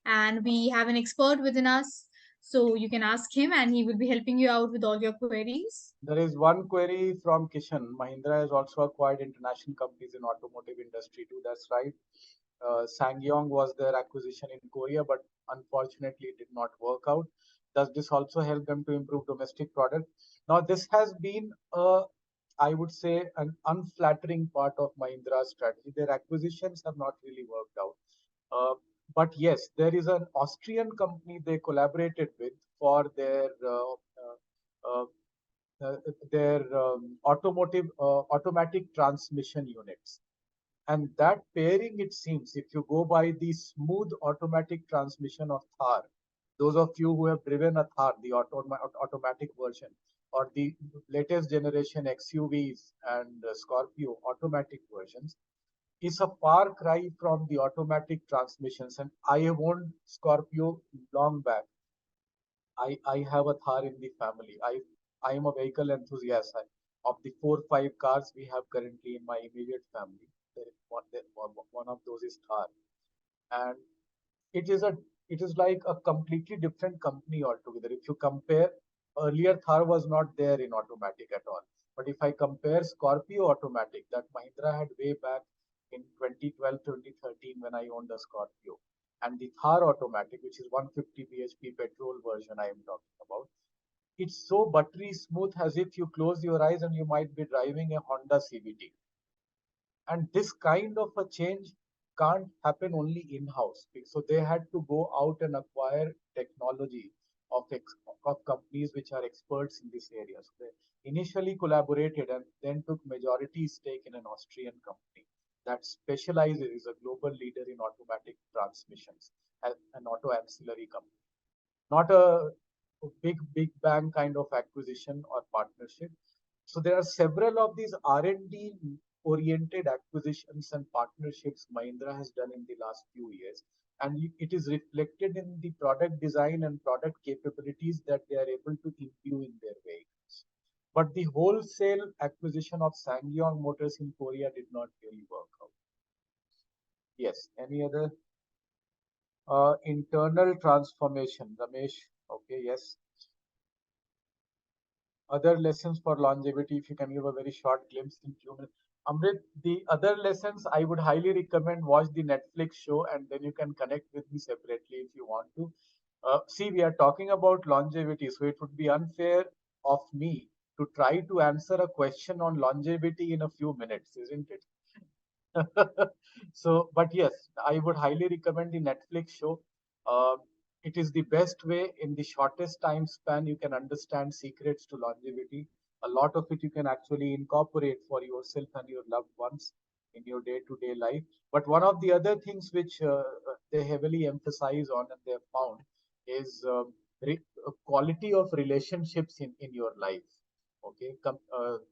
And we have an expert within us, so you can ask him and he will be helping you out with all your queries. There is one query from Kishan. Mahindra has also acquired international companies in automotive industry too. That's right. Sangyong was their acquisition in Korea, but unfortunately it did not work out. Does this also help them to improve domestic product? Now, this has been I would say, an unflattering part of Mahindra's strategy. Their acquisitions have not really worked out. But yes, there is an Austrian company they collaborated with for uh, uh, automotive automatic transmission units. And that pairing, it seems, if you go by the smooth automatic transmission of Thar, those of you who have driven a Thar, the automatic version, or the latest generation XUVs and Scorpio automatic versions, is a far cry from the automatic transmissions. And I have owned Scorpio long back. I have a Thar in the family. I am a vehicle enthusiast. Of the 4 5 cars we have currently in my immediate family, one of those is Thar, and it is a it is like a completely different company altogether. If you compare, earlier Thar was not there in automatic at all. But if I compare Scorpio automatic that Mahindra had way back in 2012 2013 when I owned a Scorpio, and the Thar automatic, which is 150 bhp petrol version I am talking about, it's so buttery smooth as if you close your eyes and you might be driving a Honda CVT. And this kind of a change can't happen only in-house. So they had to go out and acquire technology of companies which are experts in this area. So they initially collaborated and then took majority stake in an Austrian company. that specializes, is a global leader in automatic transmissions, an auto ancillary company. Not a big bang kind of acquisition or partnership. So there are several of these R&D oriented acquisitions and partnerships Mahindra has done in the last few years, and it is reflected in the product design and product capabilities that they are able to imbue in their vehicles. But the wholesale acquisition of SsangYong Motors in Korea did not really work out. Yes, any other internal transformation, Ramesh? Okay, yes. Other lessons for longevity, if you can give a very short glimpse in few minutes. Amrit, the other lessons I would highly recommend watch the Netflix show, and then you can connect with me separately if you want to. See, we are talking about longevity, so it would be unfair of me to try to answer a question on longevity in a few minutes, isn't it? So, but yes, I would highly recommend the Netflix show. Uh, it is the best way in the shortest time span you can understand secrets to longevity. A lot of it you can actually incorporate for yourself and your loved ones in your day-to-day life. But one of the other things which they heavily emphasize on and they have found is quality of relationships in your life. Okay,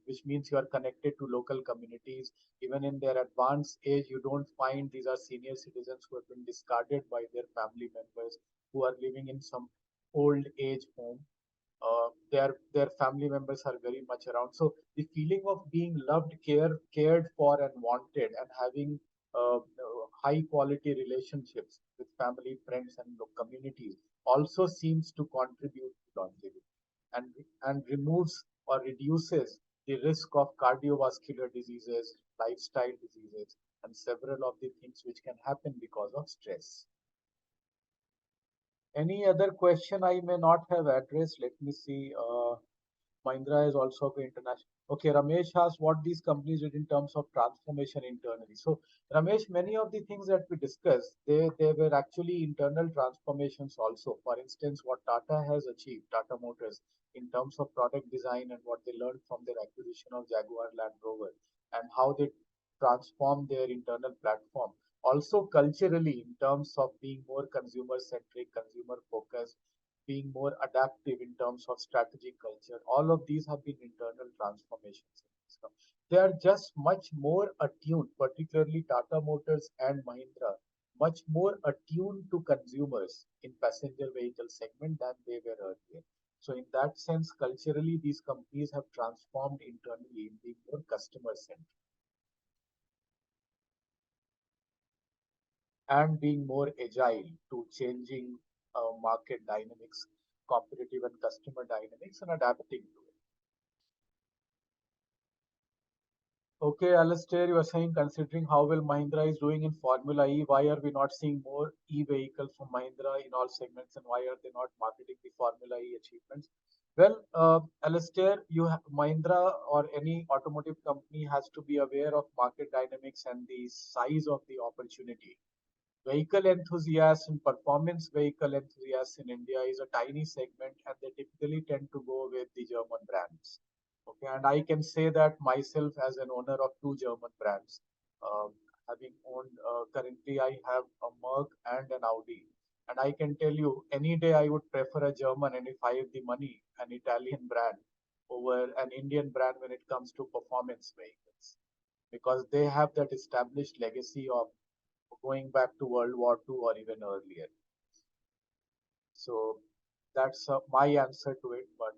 which means you are connected to local communities. Even in their advanced age, you don't find these are senior citizens who have been discarded by their family members who are living in some old age home. Their family members are very much around. So the feeling of being loved, cared for, and wanted, and having high quality relationships with family, friends, and communities also seems to contribute to longevity, and removes or reduces the risk of cardiovascular diseases, lifestyle diseases, and several of the things which can happen because of stress. Any other question I may not have addressed? Let me see. Mahindra is also international. Okay, Ramesh asked what these companies did in terms of transformation internally. So, Ramesh, many of the things that we discussed, they were actually internal transformations also. For instance, what Tata has achieved, Tata Motors, in terms of product design and what they learned from their acquisition of Jaguar Land Rover, and how they transformed their internal platform. Also, culturally, in terms of being more consumer centric, consumer focused, being more adaptive in terms of strategic culture. All of these have been internal transformations. They are just much more attuned, particularly Tata Motors and Mahindra, much more attuned to consumers in passenger vehicle segment than they were earlier. So in that sense, culturally, these companies have transformed internally in being more customer centric and being more agile to changing market dynamics, competitive and customer dynamics, and adapting to it. Okay, Alistair, you are saying considering how well Mahindra is doing in Formula E, why are we not seeing more e-vehicles from Mahindra in all segments, and why are they not marketing the Formula E achievements? Well, Alistair, Mahindra or any automotive company has to be aware of market dynamics and the size of the opportunity. Vehicle enthusiasts and performance vehicle enthusiasts in India is a tiny segment, and they typically tend to go with the German brands. Okay, and I can say that myself as an owner of two German brands, having owned currently I have a Merc and an Audi, and I can tell you any day I would prefer a German, and if I have the money, an Italian brand over an Indian brand when it comes to performance vehicles, because they have that established legacy of going back to World War II or even earlier. So that's my answer to it, but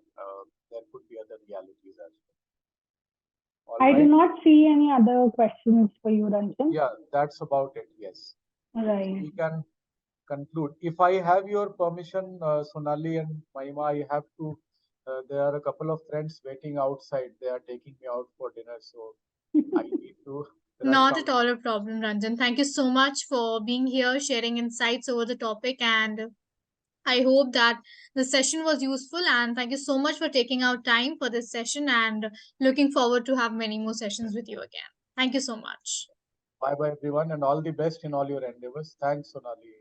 there could be other realities as well. I do not see any other questions for you, Ranjan. Yeah, that's about it. Yes. Right. We can conclude. If I have your permission, Sonali and Mahima, I have to. There are a couple of friends waiting outside. They are taking me out for dinner, so I need to rush Not out. at all a problem, Ranjan. Thank you so much for being here, sharing insights over the topic, and I hope that the session was useful. And thank you so much for taking out time for this session, and looking forward to have many more sessions with you again. Thank you so much. Bye bye, everyone, and all the best in all your endeavors. Thanks, Sonali.